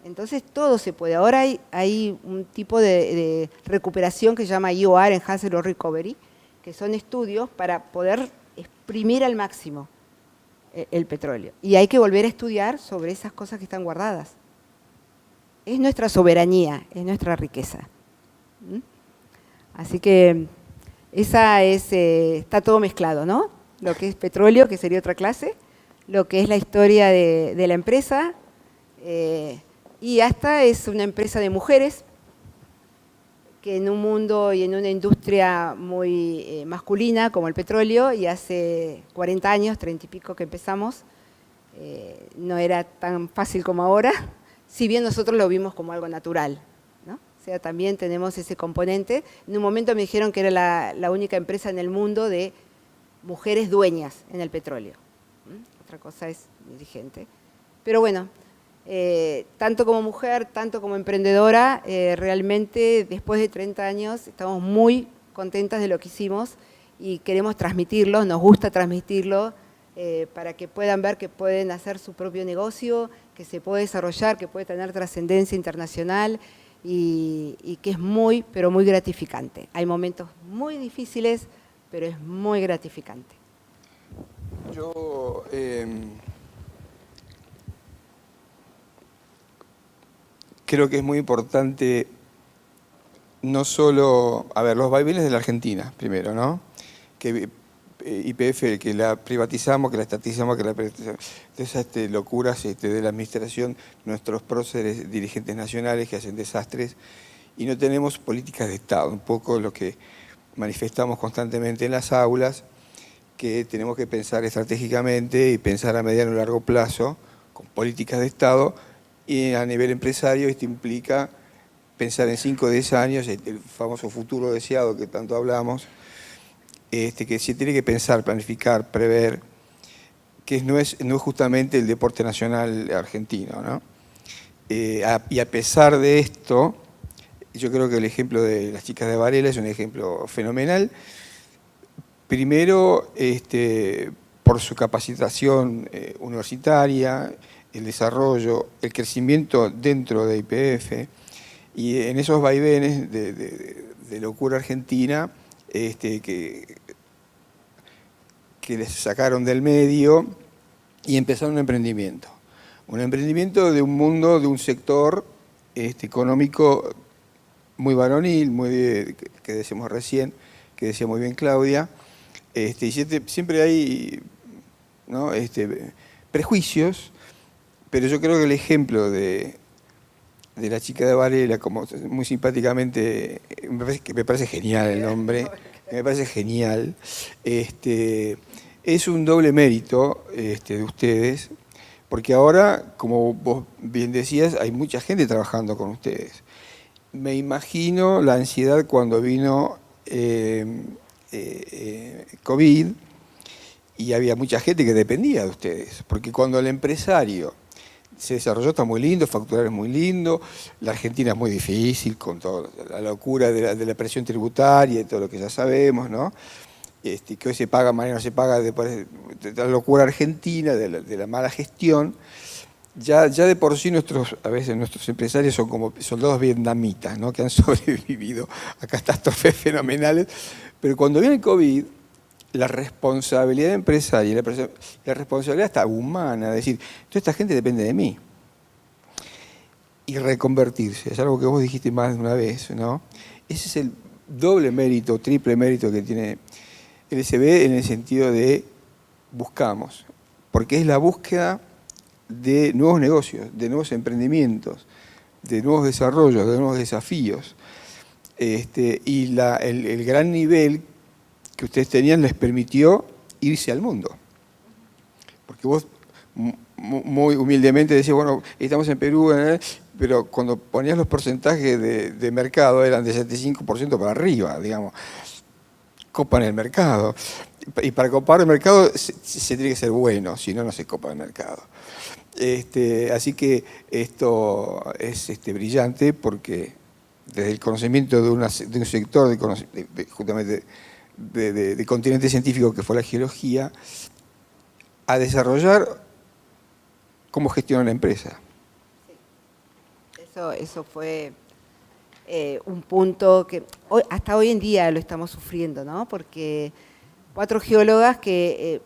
Entonces todo se puede. Ahora hay un tipo de recuperación que se llama EOR, Enhanced Oil Recovery, que son estudios para poder exprimir al máximo el petróleo. Y hay que volver a estudiar sobre esas cosas que están guardadas. Es nuestra soberanía, es nuestra riqueza. Así que esa está todo mezclado, ¿no? Lo que es petróleo, que sería otra clase, lo que es la historia de la empresa, y hasta es una empresa de mujeres que en un mundo y en una industria muy masculina como el petróleo, y hace 40 años, 30 y pico que empezamos, no era tan fácil como ahora, si bien nosotros lo vimos como algo natural, ¿no? O sea, también tenemos ese componente. En un momento me dijeron que era la única empresa en el mundo de mujeres dueñas en el petróleo. Otra cosa es dirigente. Pero bueno, tanto como mujer, tanto como emprendedora, realmente después de 30 años estamos muy contentas de lo que hicimos y queremos transmitirlo, nos gusta transmitirlo para que puedan ver que pueden hacer su propio negocio, que se puede desarrollar, que puede tener trascendencia internacional y que es muy, pero muy gratificante. Hay momentos muy difíciles, pero es muy gratificante. creo que es muy importante no solo, a ver, los vaivenes de la Argentina, primero, ¿no? Que YPF, que la privatizamos, que la estatizamos, que la privatizamos. Esas locuras de la administración, nuestros próceres dirigentes nacionales que hacen desastres, y no tenemos políticas de Estado, un poco lo que manifestamos constantemente en las aulas, que tenemos que pensar estratégicamente y pensar a mediano y largo plazo con políticas de Estado, y a nivel empresario esto implica pensar en 5 o 10 años, el famoso futuro deseado que tanto hablamos, que se tiene que pensar, planificar, prever, que no es justamente el deporte nacional argentino, ¿no? Y a pesar de esto, yo creo que el ejemplo de las chicas de Varela es un ejemplo fenomenal. Primero, por su capacitación universitaria, el desarrollo, el crecimiento dentro de YPF, y en esos vaivenes de locura argentina, que les sacaron del medio y empezaron un emprendimiento. Un emprendimiento de un mundo, de un sector económico muy varonil, que decíamos recién, que decía muy bien Claudia, y siempre hay, ¿no? Prejuicios, pero yo creo que el ejemplo de la chica de Varela, como muy simpáticamente, me parece genial el nombre, me parece genial, es un doble mérito de ustedes, porque ahora, como vos bien decías, hay mucha gente trabajando con ustedes. Me imagino la ansiedad cuando vino COVID y había mucha gente que dependía de ustedes, porque cuando el empresario se desarrolló, está muy lindo, facturar es muy lindo, la Argentina es muy difícil con toda la locura de la presión tributaria y todo lo que ya sabemos, ¿no? Que hoy se paga, mañana no se paga, de la locura argentina, de la mala gestión. Ya de por sí a veces nuestros empresarios son como soldados vietnamitas, ¿no? Que han sobrevivido a catástrofes fenomenales, pero cuando viene el COVID, la responsabilidad empresaria, la responsabilidad hasta humana, es decir, toda esta gente depende de mí. Y reconvertirse, es algo que vos dijiste más de una vez, ¿no? Ese es el doble mérito, triple mérito que tiene LSB en el sentido de buscamos, porque es la búsqueda de nuevos negocios, de nuevos emprendimientos, de nuevos desarrollos, de nuevos desafíos. Y el gran nivel que ustedes tenían les permitió irse al mundo. Porque vos muy humildemente decías, bueno, estamos en Perú, pero cuando ponías los porcentajes de mercado eran de 75% para arriba, digamos. Copan el mercado. Y para copar el mercado se tiene que ser bueno, si no, no se copa el mercado. Así que esto es brillante porque desde el conocimiento de un sector justamente de continente científico que fue la geología, a desarrollar cómo gestiona la empresa. Eso fue un punto que hasta hoy en día lo estamos sufriendo, ¿no? Porque 4 geólogas que,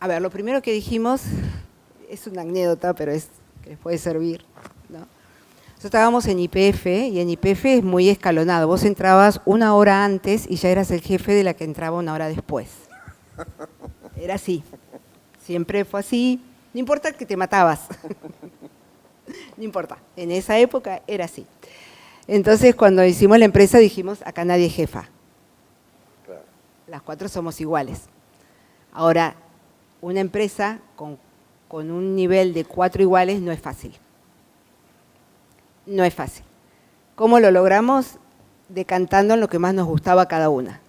a ver, lo primero que dijimos, es una anécdota, pero que les puede servir, ¿no? Nosotros estábamos en YPF, y en YPF es muy escalonado. Vos entrabas 1 hora antes y ya eras el jefe de la que entraba 1 hora después. Era así. Siempre fue así. No importa que te matabas. No importa. En esa época era así. Entonces, cuando hicimos la empresa, dijimos, acá nadie es jefa. Claro. Las 4 somos iguales. Ahora, una empresa con un nivel de 4 iguales no es fácil. No es fácil. ¿Cómo lo logramos? Decantando en lo que más nos gustaba a cada una.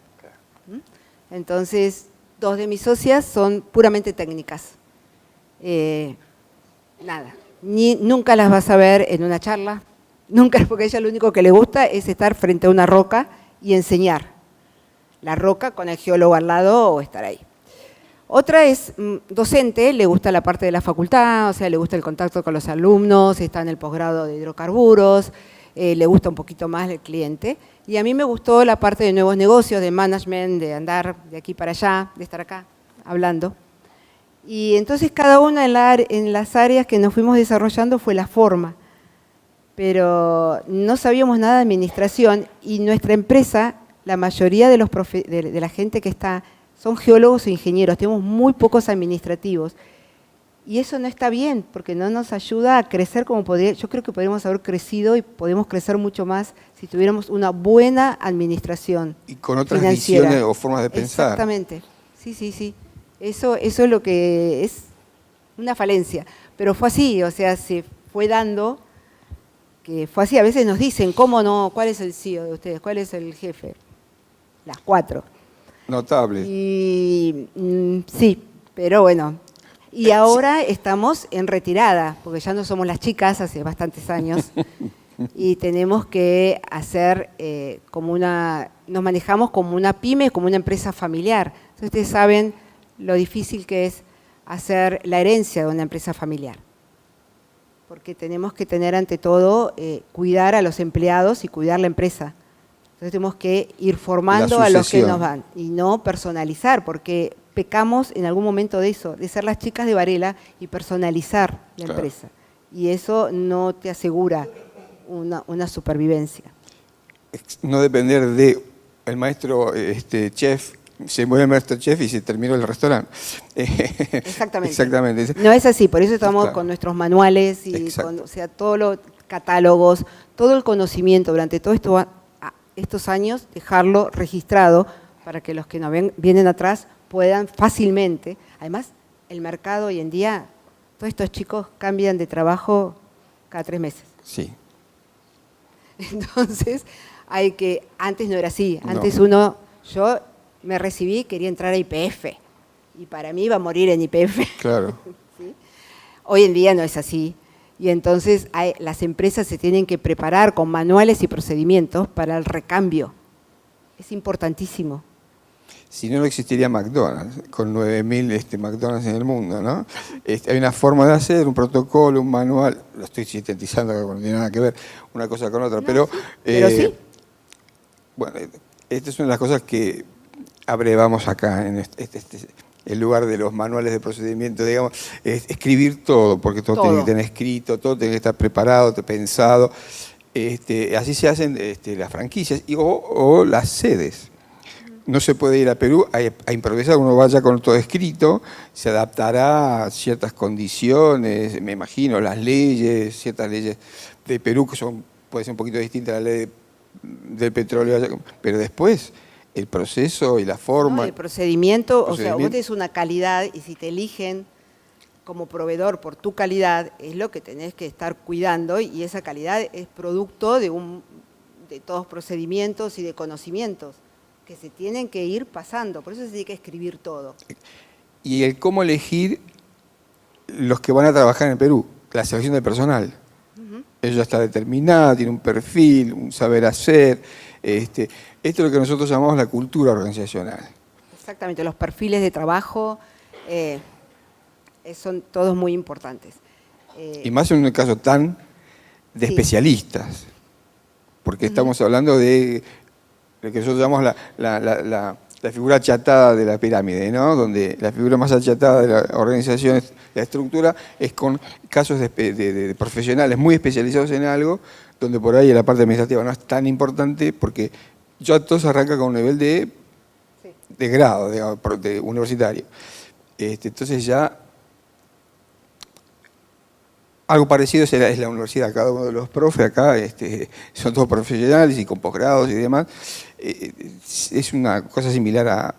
Entonces, 2 de mis socias son puramente técnicas. Nada. Nunca las vas a ver en una charla. Nunca, porque a ella lo único que le gusta es estar frente a una roca y enseñar. La roca con el geólogo al lado o estar ahí. Otra es docente, le gusta la parte de la facultad, o sea, le gusta el contacto con los alumnos, está en el posgrado de hidrocarburos, le gusta un poquito más el cliente. Y a mí me gustó la parte de nuevos negocios, de management, de andar de aquí para allá, de estar acá hablando. Y entonces cada una en las áreas que nos fuimos desarrollando fue la forma. pero no sabíamos nada de administración y nuestra empresa, la mayoría de la gente que está, son geólogos o ingenieros, tenemos muy pocos administrativos. Y eso no está bien, porque no nos ayuda a crecer como podría. Yo creo que podríamos haber crecido y podemos crecer mucho más si tuviéramos una buena administración Y con otras financiera. visiones o formas de pensar. Exactamente, sí. Eso es lo que es una falencia. Pero fue así, o sea, se fue dando, que fue así. A veces nos dicen, ¿cómo no? ¿Cuál es el CEO de ustedes? ¿Cuál es el jefe? Las 4. Notable. Y sí, pero bueno. Y ahora estamos en retirada, porque ya no somos las chicas hace bastantes años, y tenemos que hacer nos manejamos como una pyme, como una empresa familiar. Entonces ustedes saben lo difícil que es hacer la herencia de una empresa familiar, porque tenemos que tener ante todo, cuidar a los empleados y cuidar la empresa. Entonces tenemos que ir formando a los que nos van y no personalizar, porque pecamos en algún momento de eso, de ser las chicas de Varela y personalizar la empresa. Y eso no te asegura una supervivencia. No depender de el maestro chef, se mueve el maestro chef y se terminó el restaurante. Exactamente. No es así, por eso estamos con nuestros manuales y todos los catálogos, todo el conocimiento durante todos estos años, dejarlo registrado para que los que nos vienen atrás puedan fácilmente. Además, el mercado hoy en día, todos estos chicos cambian de trabajo cada 3 meses. Sí. Entonces, antes no era así. Antes yo me recibí, quería entrar a YPF y para mí iba a morir en YPF. Claro. ¿Sí? Hoy en día no es así. Y entonces las empresas se tienen que preparar con manuales y procedimientos para el recambio. Es importantísimo. Si no, no existiría McDonald's, con 9.000 McDonald's en el mundo, ¿no? Hay una forma de hacer, un protocolo, un manual, lo estoy sintetizando, que no tiene nada que ver una cosa con otra, pero sí. Bueno, esta es una de las cosas que abrevamos acá, en el lugar de los manuales de procedimiento, digamos, es escribir todo, porque todo tiene que tener escrito, todo tiene que estar preparado, pensado. Así se hacen las franquicias o las sedes. No se puede ir a Perú a improvisar, uno vaya con todo escrito, se adaptará a ciertas condiciones, me imagino, las leyes, ciertas leyes de Perú que puede ser un poquito distintas a la ley del petróleo, pero después el proceso y la forma. No, el procedimiento, o sea, vos tenés una calidad y si te eligen como proveedor por tu calidad, es lo que tenés que estar cuidando y esa calidad es producto de todos procedimientos y de conocimientos que se tienen que ir pasando, por eso se tiene que escribir todo. Y el cómo elegir los que van a trabajar en el Perú, la selección de personal. Eso ya está determinada, tiene un perfil, un saber hacer. Esto es lo que nosotros llamamos la cultura organizacional. Exactamente, los perfiles de trabajo son todos muy importantes. Y más en un caso tan de especialistas, porque estamos hablando de lo que nosotros llamamos la figura achatada de la pirámide, ¿no? Donde la figura más achatada de la organización, la estructura, es con casos de profesionales muy especializados en algo, donde por ahí la parte administrativa no es tan importante, porque ya todo se arranca con un nivel de grado, digamos, de universitario. Entonces ya algo parecido es la universidad. Cada uno de los profes acá son todos profesionales y con posgrados y demás. Es una cosa similar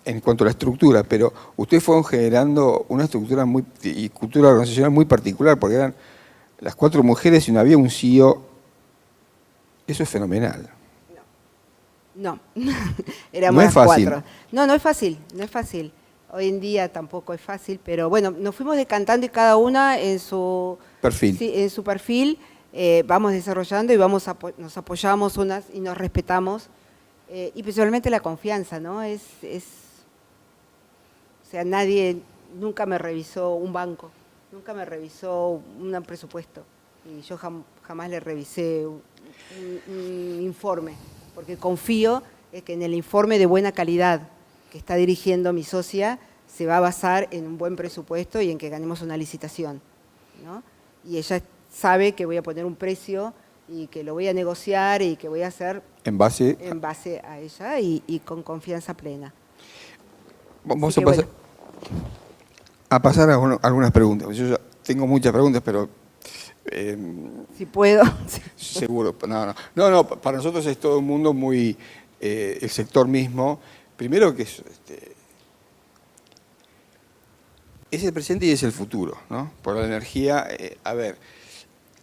en cuanto a la estructura, pero ustedes fueron generando una estructura y cultura organizacional muy particular, porque eran las 4 mujeres y no había un CEO. Eso es fenomenal. No, éramos las 4. No es fácil. Hoy en día tampoco es fácil, pero bueno, nos fuimos decantando y cada una en su perfil. Sí, en su perfil vamos desarrollando y nos apoyamos unas y nos respetamos. Y principalmente la confianza, ¿no? O sea, nadie nunca me revisó un banco, nunca me revisó un presupuesto. Y yo jamás le revisé un informe, porque confío que en el informe de buena calidad que está dirigiendo mi socia se va a basar en un buen presupuesto y en que ganemos una licitación, ¿no? Y ella sabe que voy a poner un precio y que lo voy a negociar y que voy a hacer en base a ella y con confianza plena. Vamos a pasar a algunas preguntas. Yo ya tengo muchas preguntas, pero... si puedo. Seguro. No, para nosotros es todo un mundo muy... el sector mismo, primero que es el presente y es el futuro, ¿no? Por la energía. A ver,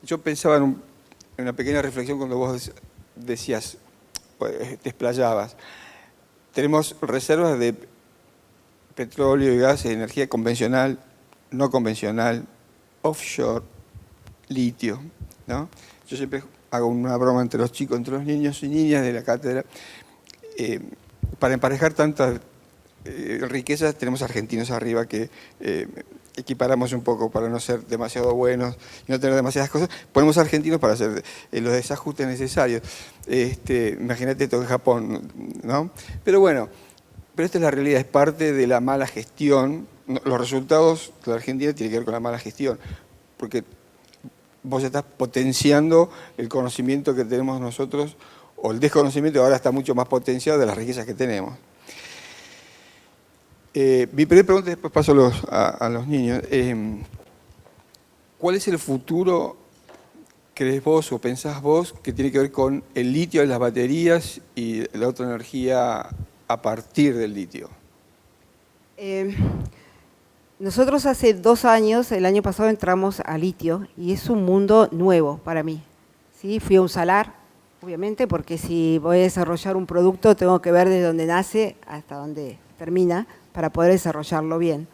yo pensaba en una pequeña reflexión cuando vos decías, te explayabas. Tenemos reservas de petróleo y gas, energía convencional, no convencional, offshore, litio, ¿no? Yo siempre hago una broma entre los chicos, entre los niños y niñas de la cátedra. Para emparejar tantas riquezas tenemos argentinos arriba que equiparamos un poco para no ser demasiado buenos y no tener demasiadas cosas. Ponemos argentinos para hacer los desajustes necesarios. Imagínate todo en Japón, ¿no? Pero bueno, esta es la realidad, es parte de la mala gestión. Los resultados de la Argentina tienen que ver con la mala gestión, porque vos estás potenciando el conocimiento que tenemos nosotros, o el desconocimiento ahora está mucho más potenciado de las riquezas que tenemos. Mi primera pregunta, después paso a los niños. ¿Cuál es el futuro, crees vos o pensás vos, que tiene que ver con el litio de las baterías y la otra energía a partir del litio? Nosotros hace 2 años, el año pasado, entramos a litio y es un mundo nuevo para mí. ¿Sí? Fui a un salar, obviamente, porque si voy a desarrollar un producto tengo que ver desde dónde nace hasta dónde termina para poder desarrollarlo bien.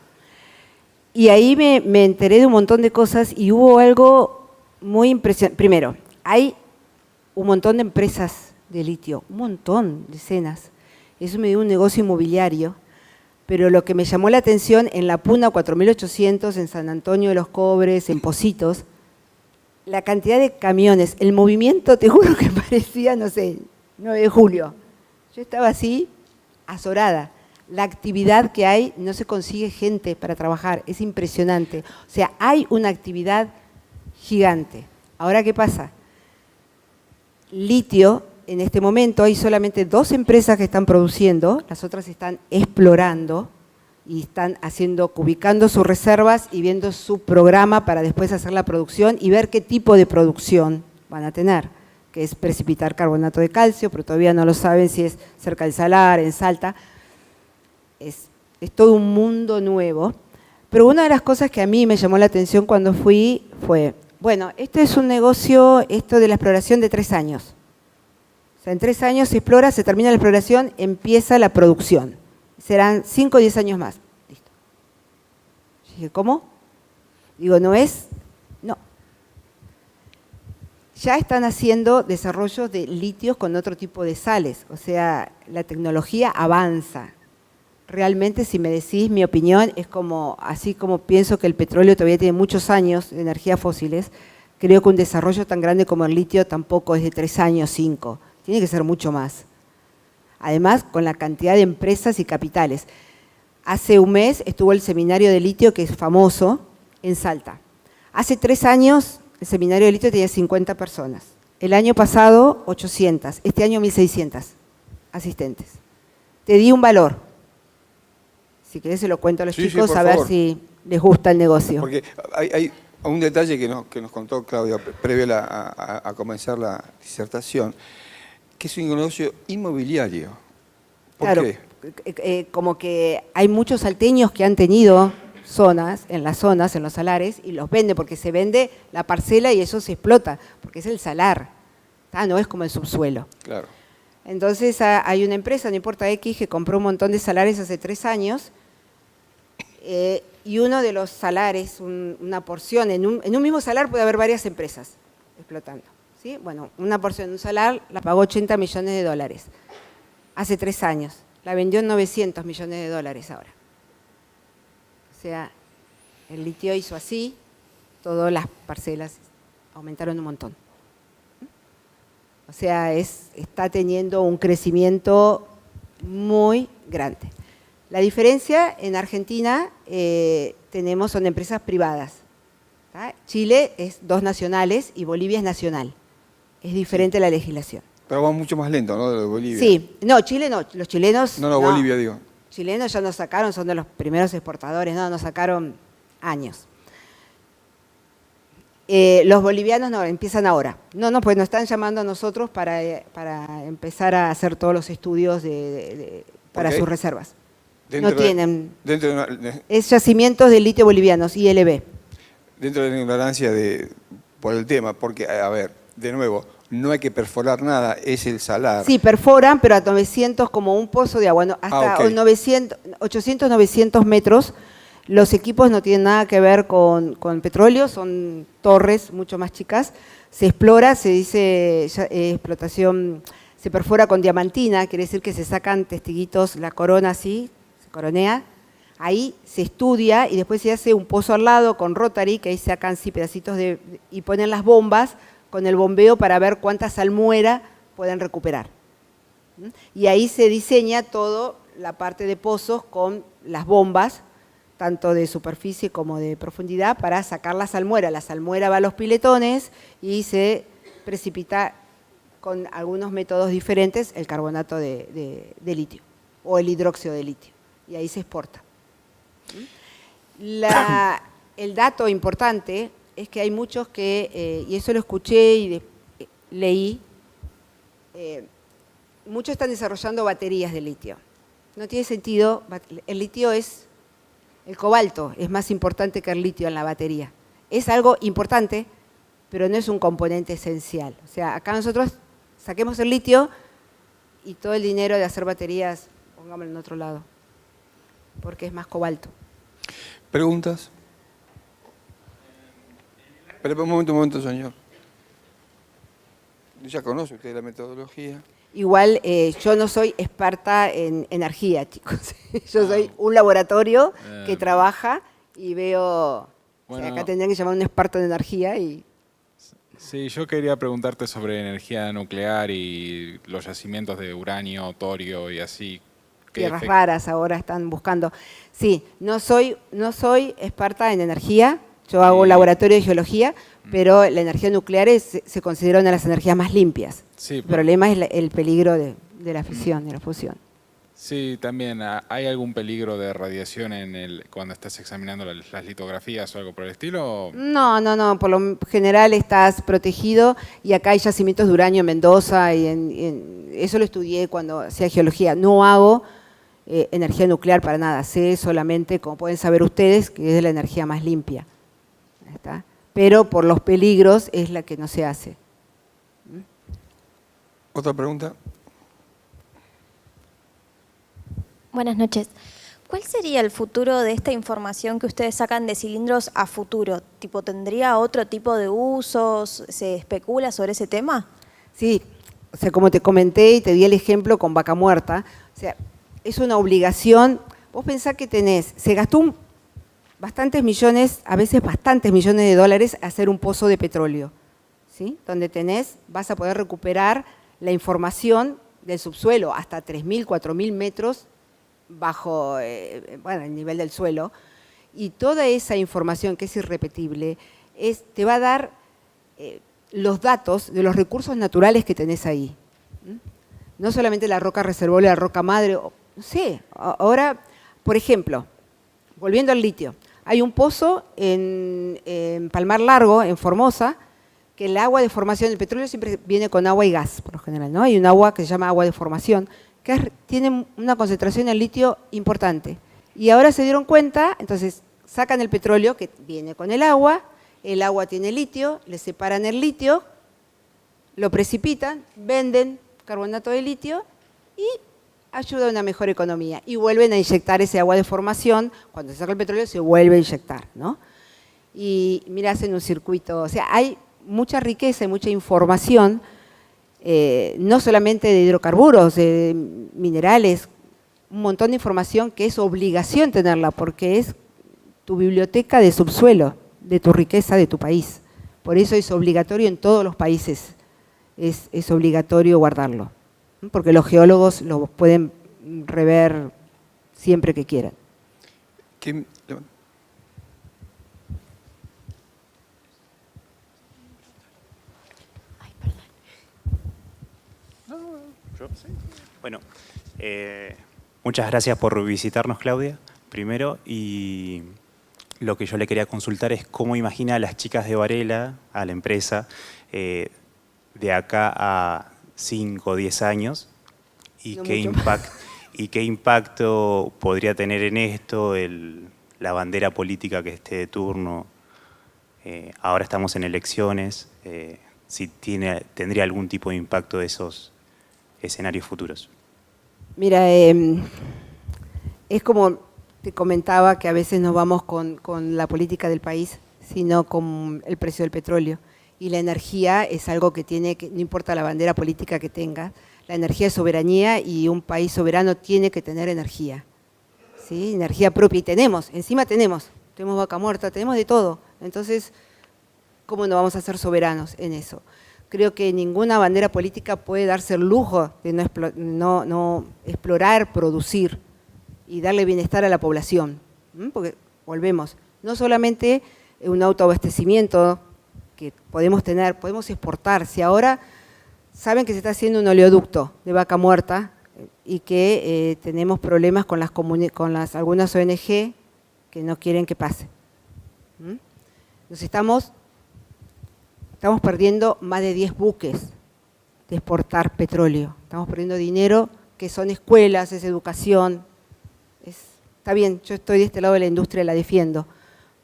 Y ahí me enteré de un montón de cosas y hubo algo muy impresionante. Primero, hay un montón de empresas de litio, un montón, decenas. Eso me dio un negocio inmobiliario, pero lo que me llamó la atención en la Puna 4800, en San Antonio de los Cobres, en Pocitos, la cantidad de camiones, el movimiento, te juro que parecía, no sé, 9 de julio. Yo estaba así, azorada. La actividad que hay, no se consigue gente para trabajar, es impresionante. O sea, hay una actividad gigante. Ahora, ¿qué pasa? Litio, en este momento hay solamente 2 empresas que están produciendo, las otras están explorando y están ubicando sus reservas y viendo su programa para después hacer la producción y ver qué tipo de producción van a tener, que es precipitar carbonato de calcio, pero todavía no lo saben si es cerca del salar, en Salta. Es todo un mundo nuevo, pero una de las cosas que a mí me llamó la atención cuando fui fue, bueno, este es un negocio, esto de la exploración de 3 años. O sea, en 3 años se explora, se termina la exploración, empieza la producción. Serán 5 o 10 años más. Listo. Yo dije, ¿cómo? Digo, no. Ya están haciendo desarrollos de litios con otro tipo de sales, o sea, la tecnología avanza. Realmente, si me decís mi opinión, es como, así como pienso que el petróleo todavía tiene muchos años de energías fósiles, creo que un desarrollo tan grande como el litio tampoco es de 3 años, 5, tiene que ser mucho más. Además, con la cantidad de empresas y capitales. Hace un mes estuvo el seminario de litio, que es famoso, en Salta. Hace 3 años el seminario de litio tenía 50 personas. El año pasado 800, este año 1.600 asistentes. Te di un valor. Si querés se lo cuento a los chicos a ver si les gusta el negocio. Porque hay un detalle que nos contó Claudia previo a comenzar la disertación, que es un negocio inmobiliario. ¿Por qué? Como que hay muchos salteños que han tenido zonas, en los salares, y los venden, porque se vende la parcela y eso se explota, porque es el salar, no es como el subsuelo. Claro. Entonces hay una empresa, no importa X, que compró un montón de salares hace 3 años, y uno de los salares, una porción, en un mismo salar puede haber varias empresas explotando. ¿Sí? Bueno, una porción de un salar la pagó $80 millones hace 3 años. La vendió en $900 millones ahora. O sea, el litio hizo así, todas las parcelas aumentaron un montón. O sea, está teniendo un crecimiento muy grande. La diferencia en Argentina son empresas privadas. ¿tá? Chile es 2 nacionales y Bolivia es nacional. Es diferente la legislación. Pero va mucho más lento, ¿no? De Bolivia. Sí, no, Chile no, los chilenos... No, Bolivia, digo. Chilenos ya nos sacaron, son de los primeros exportadores, no, nos sacaron años. Los bolivianos no, empiezan ahora. No, pues nos están llamando a nosotros para empezar a hacer todos los estudios para sus reservas. No tienen... Es yacimientos de litio bolivianos, ILB. Dentro de la ignorancia por el tema, porque, a ver, de nuevo, no hay que perforar nada, es el salar. Sí, perforan, pero a 900 como un pozo de agua, ¿no? Hasta 800, 900 metros. Los equipos no tienen nada que ver con petróleo, son torres mucho más chicas. Se explora, se dice explotación, se perfora con diamantina, quiere decir que se sacan testiguitos, la corona así, se coronea. Ahí se estudia y después se hace un pozo al lado con Rotary, que ahí sacan sí, pedacitos y ponen las bombas con el bombeo para ver cuánta salmuera pueden recuperar. Y ahí se diseña toda la parte de pozos con las bombas, tanto de superficie como de profundidad, para sacar la salmuera. La salmuera va a los piletones y se precipita con algunos métodos diferentes el carbonato de litio o el hidróxido de litio. Y ahí se exporta. El dato importante es que hay muchos que, y eso lo escuché y leí, muchos están desarrollando baterías de litio. No tiene sentido, el litio el cobalto es más importante que el litio en la batería. Es algo importante, pero no es un componente esencial. O sea, acá nosotros saquemos el litio y todo el dinero de hacer baterías, pongámoslo en otro lado, porque es más cobalto. ¿Preguntas? Pero un momento, señor. Ya conoce usted la metodología. Igual yo no soy experta en energía, chicos. Yo soy un laboratorio que trabaja y veo... Bueno, o sea, acá tendrían que llamar a un experto en energía y... Sí, yo quería preguntarte sobre energía nuclear y los yacimientos de uranio, torio y así. Tierras raras ahora están buscando. Sí, no soy experta en energía, yo hago laboratorio de geología, pero la energía nuclear se considera una de las energías más limpias. Sí, el problema es el peligro de la fisión, de la fusión. Sí, también. ¿Hay algún peligro de radiación cuando estás examinando las litografías o algo por el estilo? No, por lo general estás protegido y acá hay yacimientos de uranio en Mendoza y eso lo estudié cuando hacía geología. No hago energía nuclear para nada, sé solamente, como pueden saber ustedes, que es la energía más limpia. ¿Está? Pero por los peligros es la que no se hace. ¿Otra pregunta? Buenas noches. ¿Cuál sería el futuro de esta información que ustedes sacan de cilindros a futuro? ¿Tipo, ¿tendría otro tipo de usos? ¿Se especula sobre ese tema? Sí, o sea, como te comenté y te di el ejemplo con Vaca Muerta, o sea, es una obligación. Vos pensás que se gastó bastantes millones, a veces bastantes millones de dólares hacer un pozo de petróleo, ¿sí? Donde vas a poder recuperar la información del subsuelo hasta 3.000, 4.000 metros bajo el nivel del suelo, y toda esa información que es irrepetible te va a dar los datos de los recursos naturales que tenés ahí. No solamente la roca reservoria, la roca madre, no sé, ahora, por ejemplo, volviendo al litio, hay un pozo en Palmar Largo, en Formosa, que el agua de formación del petróleo siempre viene con agua y gas, por lo general, ¿no? Hay un agua que se llama agua de formación, que tiene una concentración de litio importante. Y ahora se dieron cuenta, entonces sacan el petróleo que viene con el agua tiene litio, le separan el litio, lo precipitan, venden carbonato de litio y ayuda a una mejor economía. Y vuelven a inyectar ese agua de formación, cuando se saca el petróleo se vuelve a inyectar, ¿no? Y mira, hacen un circuito, o sea, hay mucha riqueza y mucha información, no solamente de hidrocarburos, de minerales, un montón de información que es obligación tenerla, porque es tu biblioteca de subsuelo, de tu riqueza de tu país. Por eso es obligatorio en todos los países, es obligatorio guardarlo, porque los geólogos lo pueden rever siempre que quieran. Bueno, muchas gracias por visitarnos, Claudia, primero. Y lo que yo le quería consultar es cómo imagina a las chicas de Varela, a la empresa, de acá a 5 o 10 años, y, No qué mucho más. y qué impacto podría tener en esto la bandera política que esté de turno. Ahora estamos en elecciones, si tendría algún tipo de impacto de esos escenarios futuros. Mira, es como te comentaba que a veces nos vamos con la política del país, sino con el precio del petróleo. Y la energía es algo que tiene, que no importa la bandera política que tenga, la energía es soberanía y un país soberano tiene que tener energía. ¿Sí? Energía propia, y encima tenemos Vaca Muerta, tenemos de todo. Entonces, ¿cómo no vamos a ser soberanos en eso? Creo que ninguna bandera política puede darse el lujo de no explorar, producir y darle bienestar a la población. Porque, volvemos, no solamente un autoabastecimiento que podemos tener, podemos exportar. Si ahora saben que se está haciendo un oleoducto de Vaca Muerta y que tenemos problemas con algunas ONG que no quieren que pase. Nos estamos perdiendo más de 10 buques de exportar petróleo. Estamos perdiendo dinero que son escuelas, es educación. Está bien, yo estoy de este lado de la industria, la defiendo,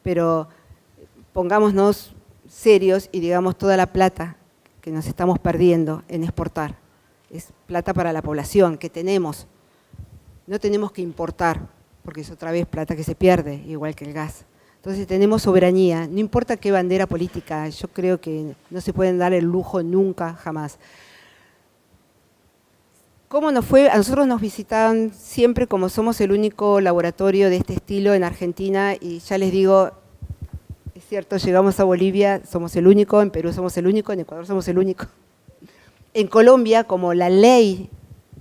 pero pongámonos serios y digamos toda la plata que nos estamos perdiendo en exportar. Es plata para la población que tenemos. No tenemos que importar, porque es otra vez plata que se pierde, igual que el gas. Entonces tenemos soberanía, no importa qué bandera política, yo creo que no se pueden dar el lujo nunca, jamás. ¿Cómo nos fue? A nosotros nos visitaban siempre, como somos el único laboratorio de este estilo en Argentina, y ya les digo, es cierto, llegamos a Bolivia, somos el único, en Perú somos el único, en Ecuador somos el único. En Colombia, como la ley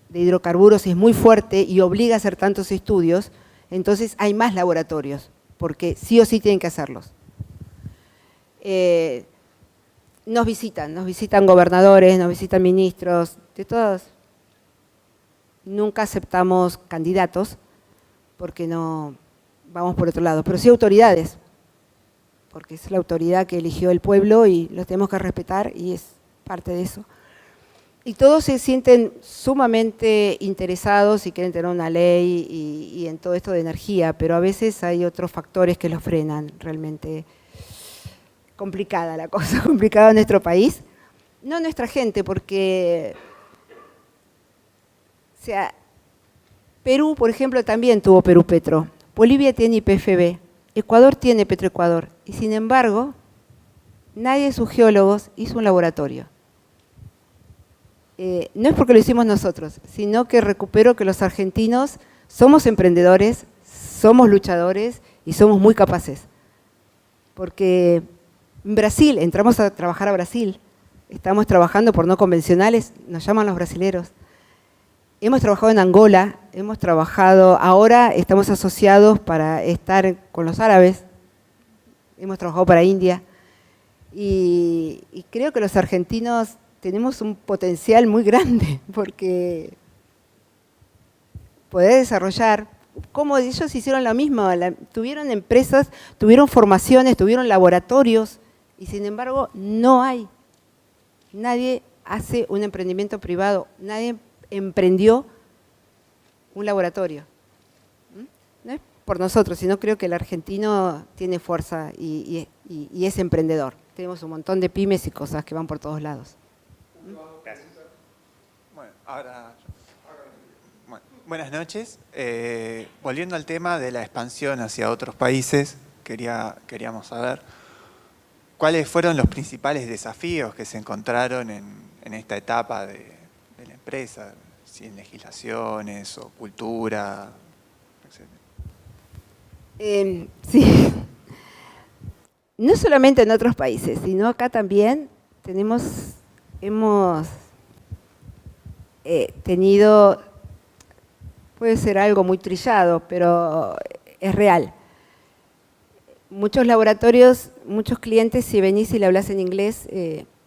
de hidrocarburos es muy fuerte y obliga a hacer tantos estudios, entonces hay más laboratorios, porque sí o sí tienen que hacerlos. Nos visitan gobernadores, nos visitan ministros, de todos. Nunca aceptamos candidatos, porque no vamos por otro lado, pero sí autoridades, porque es la autoridad que eligió el pueblo y los tenemos que respetar y es parte de eso. Y todos se sienten sumamente interesados y quieren tener una ley y en todo esto de energía, pero a veces hay otros factores que los frenan. Realmente complicada la cosa, complicada en nuestro país. No nuestra gente, porque o sea, Perú, por ejemplo, también tuvo Perú Petro. Bolivia tiene YPFB, Ecuador tiene Petroecuador, y sin embargo, nadie de sus geólogos hizo un laboratorio. No es porque lo hicimos nosotros, sino que recupero que los argentinos somos emprendedores, somos luchadores y somos muy capaces. Porque en Brasil, entramos a trabajar a Brasil, estamos trabajando por no convencionales, nos llaman los brasileros. Hemos trabajado en Angola, hemos trabajado, ahora estamos asociados para estar con los árabes, hemos trabajado para India, y creo que los argentinos tenemos un potencial muy grande, porque poder desarrollar, como ellos hicieron lo mismo, tuvieron empresas, tuvieron formaciones, tuvieron laboratorios, y sin embargo no hay. Nadie hace un emprendimiento privado, nadie emprendió un laboratorio. No es por nosotros, sino creo que el argentino tiene fuerza y es emprendedor. Tenemos un montón de pymes y cosas que van por todos lados. Gracias. Bueno, buenas noches. Volviendo al tema de la expansión hacia otros países, queríamos saber cuáles fueron los principales desafíos que se encontraron en esta etapa de la empresa, si en legislaciones o cultura, etc. Sí. No solamente en otros países, sino acá también hemos tenido, puede ser algo muy trillado, pero es real. Muchos laboratorios, muchos clientes, si venís y le hablas en inglés,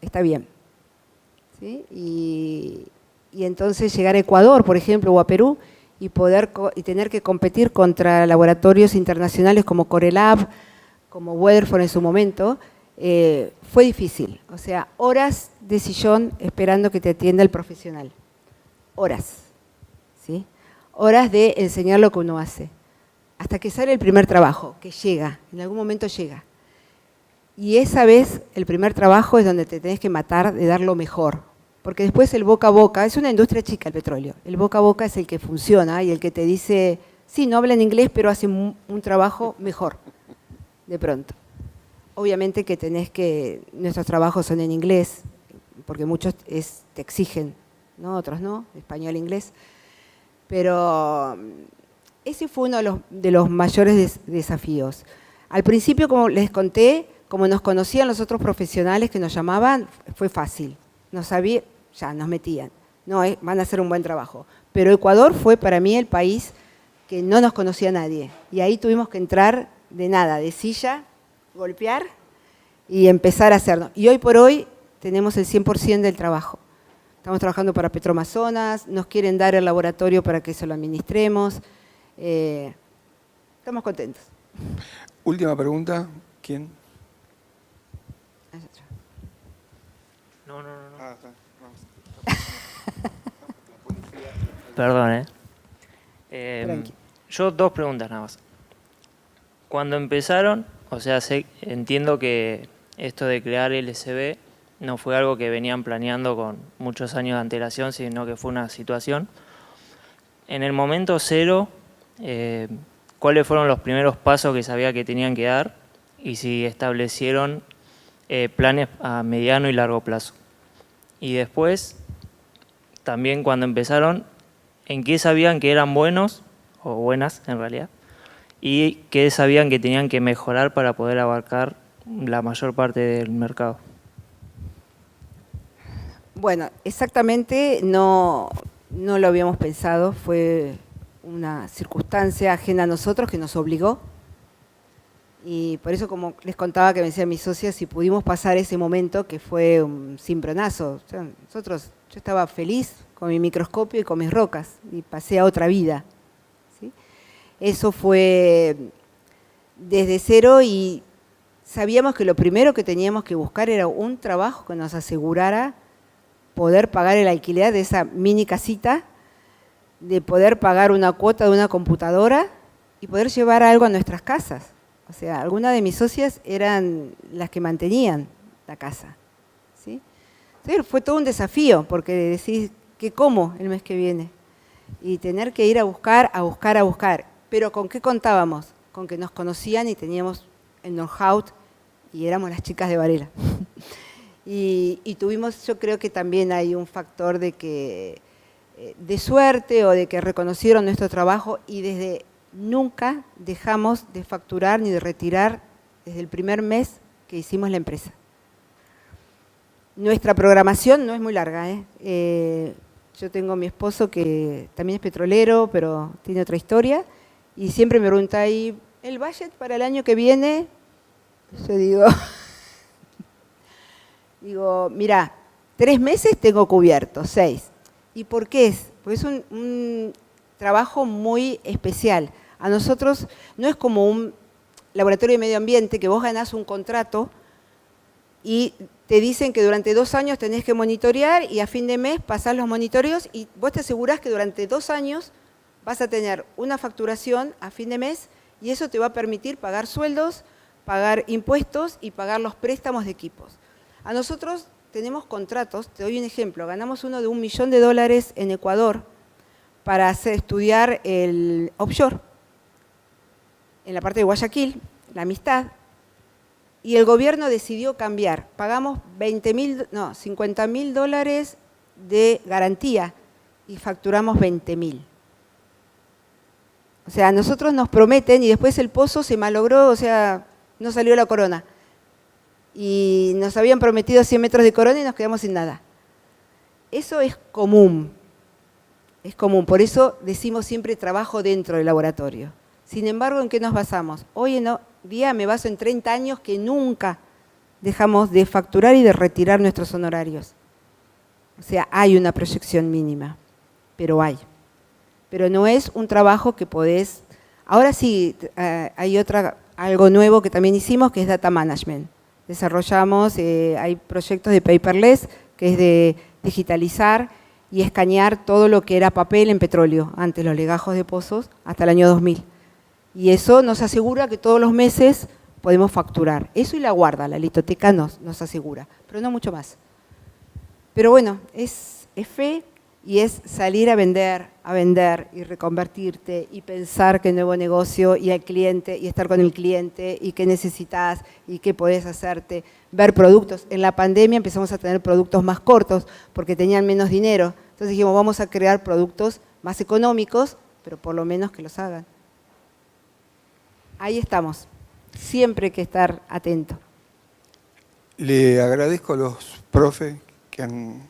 está bien. ¿Sí? Y Y entonces llegar a Ecuador, por ejemplo, o a Perú, y tener que competir contra laboratorios internacionales como Corelab, como Weatherford en su momento, fue difícil. O sea, horas de sillón esperando que te atienda el profesional. Horas, ¿sí? Horas de enseñar lo que uno hace. Hasta que sale el primer trabajo, que llega, en algún momento llega. Y esa vez, el primer trabajo es donde te tenés que matar de dar lo mejor. Porque después el boca a boca, es una industria chica el petróleo, el boca a boca es el que funciona y el que te dice, sí, no hablan inglés, pero hacen un trabajo mejor, de pronto. Obviamente que nuestros trabajos son en inglés, porque muchos te exigen, ¿no? Otros no, español e inglés. Pero ese fue uno de los mayores desafíos. Al principio, como les conté, como nos conocían los otros profesionales que nos llamaban, fue fácil. Ya nos metían. No, van a hacer un buen trabajo. Pero Ecuador fue para mí el país que no nos conocía nadie. Y ahí tuvimos que entrar de nada, de silla, golpear y empezar a hacerlo. Y hoy por hoy tenemos el 100% del trabajo. Estamos trabajando para Petroamazonas, nos quieren dar el laboratorio para que se lo administremos. Estamos contentos. Última pregunta. ¿Quién? No. Ah, está. Perdón, Tranqui. Yo 2 preguntas nada más. Cuando empezaron, o sea, entiendo que esto de crear LSB no fue algo que venían planeando con muchos años de antelación, sino que fue una situación. En el momento cero, ¿cuáles fueron los primeros pasos que sabía que tenían que dar? Y si establecieron planes a mediano y largo plazo. Y después, también cuando empezaron, ¿en qué sabían que eran buenos, o buenas en realidad? ¿Y qué sabían que tenían que mejorar para poder abarcar la mayor parte del mercado? Bueno, exactamente no lo habíamos pensado, fue una circunstancia ajena a nosotros que nos obligó. Y por eso, como les contaba que me decían mis socias, si pudimos pasar ese momento que fue un cimbronazo. O sea, yo estaba feliz con mi microscopio y con mis rocas y pasé a otra vida, ¿sí? Eso fue desde cero y sabíamos que lo primero que teníamos que buscar era un trabajo que nos asegurara poder pagar el alquiler de esa mini casita, de poder pagar una cuota de una computadora y poder llevar algo a nuestras casas. O sea, algunas de mis socias eran las que mantenían la casa, ¿sí? Entonces fue todo un desafío, porque decís, ¿qué como el mes que viene? Y tener que ir a buscar. Pero ¿con qué contábamos? Con que nos conocían y teníamos el know-how y éramos las chicas de Varela. y tuvimos, yo creo que también hay un factor de suerte o de que reconocieron nuestro trabajo y desde nunca dejamos de facturar ni de retirar desde el primer mes que hicimos la empresa. Nuestra programación no es muy larga, yo tengo a mi esposo que también es petrolero, pero tiene otra historia, y siempre me pregunta, ¿y el budget para el año que viene? Yo digo, mira, 3 meses tengo cubierto, 6. ¿Y por qué es? Porque es un trabajo muy especial. A nosotros no es como un laboratorio de medio ambiente que vos ganás un contrato y te dicen que durante 2 años tenés que monitorear y a fin de mes pasás los monitoreos y vos te asegurás que durante 2 años vas a tener una facturación a fin de mes y eso te va a permitir pagar sueldos, pagar impuestos y pagar los préstamos de equipos. A nosotros tenemos contratos, te doy un ejemplo, ganamos uno de $1 millón en Ecuador para estudiar el offshore, en la parte de Guayaquil, la Amistad, y el gobierno decidió cambiar. Pagamos $50.000 de garantía y facturamos 20.000. O sea, a nosotros nos prometen y después el pozo se malogró, o sea, no salió la corona. Y nos habían prometido 100 metros de corona y nos quedamos sin nada. Eso es común. Es común, por eso decimos siempre trabajo dentro del laboratorio. Sin embargo, ¿en qué nos basamos? Hoy en día me baso en 30 años que nunca dejamos de facturar y de retirar nuestros honorarios. O sea, hay una proyección mínima, pero hay. Pero no es un trabajo que podés... Ahora sí, hay algo nuevo que también hicimos, que es data management. Desarrollamos, hay proyectos de paperless, que es de digitalizar y escanear todo lo que era papel en petróleo, antes los legajos de pozos, hasta el año 2000. Y eso nos asegura que todos los meses podemos facturar. Eso y la guarda, la litoteca nos asegura, pero no mucho más. Pero bueno, es fe y es salir a vender y reconvertirte y pensar que nuevo negocio y al cliente y estar con el cliente y qué necesitas y qué podés hacerte, ver productos. En la pandemia empezamos a tener productos más cortos porque tenían menos dinero. Entonces dijimos, vamos a crear productos más económicos, pero por lo menos que los hagan. Ahí estamos. Siempre hay que estar atento. Le agradezco a los profes que han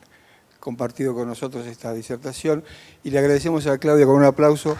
compartido con nosotros esta disertación y le agradecemos a Claudia con un aplauso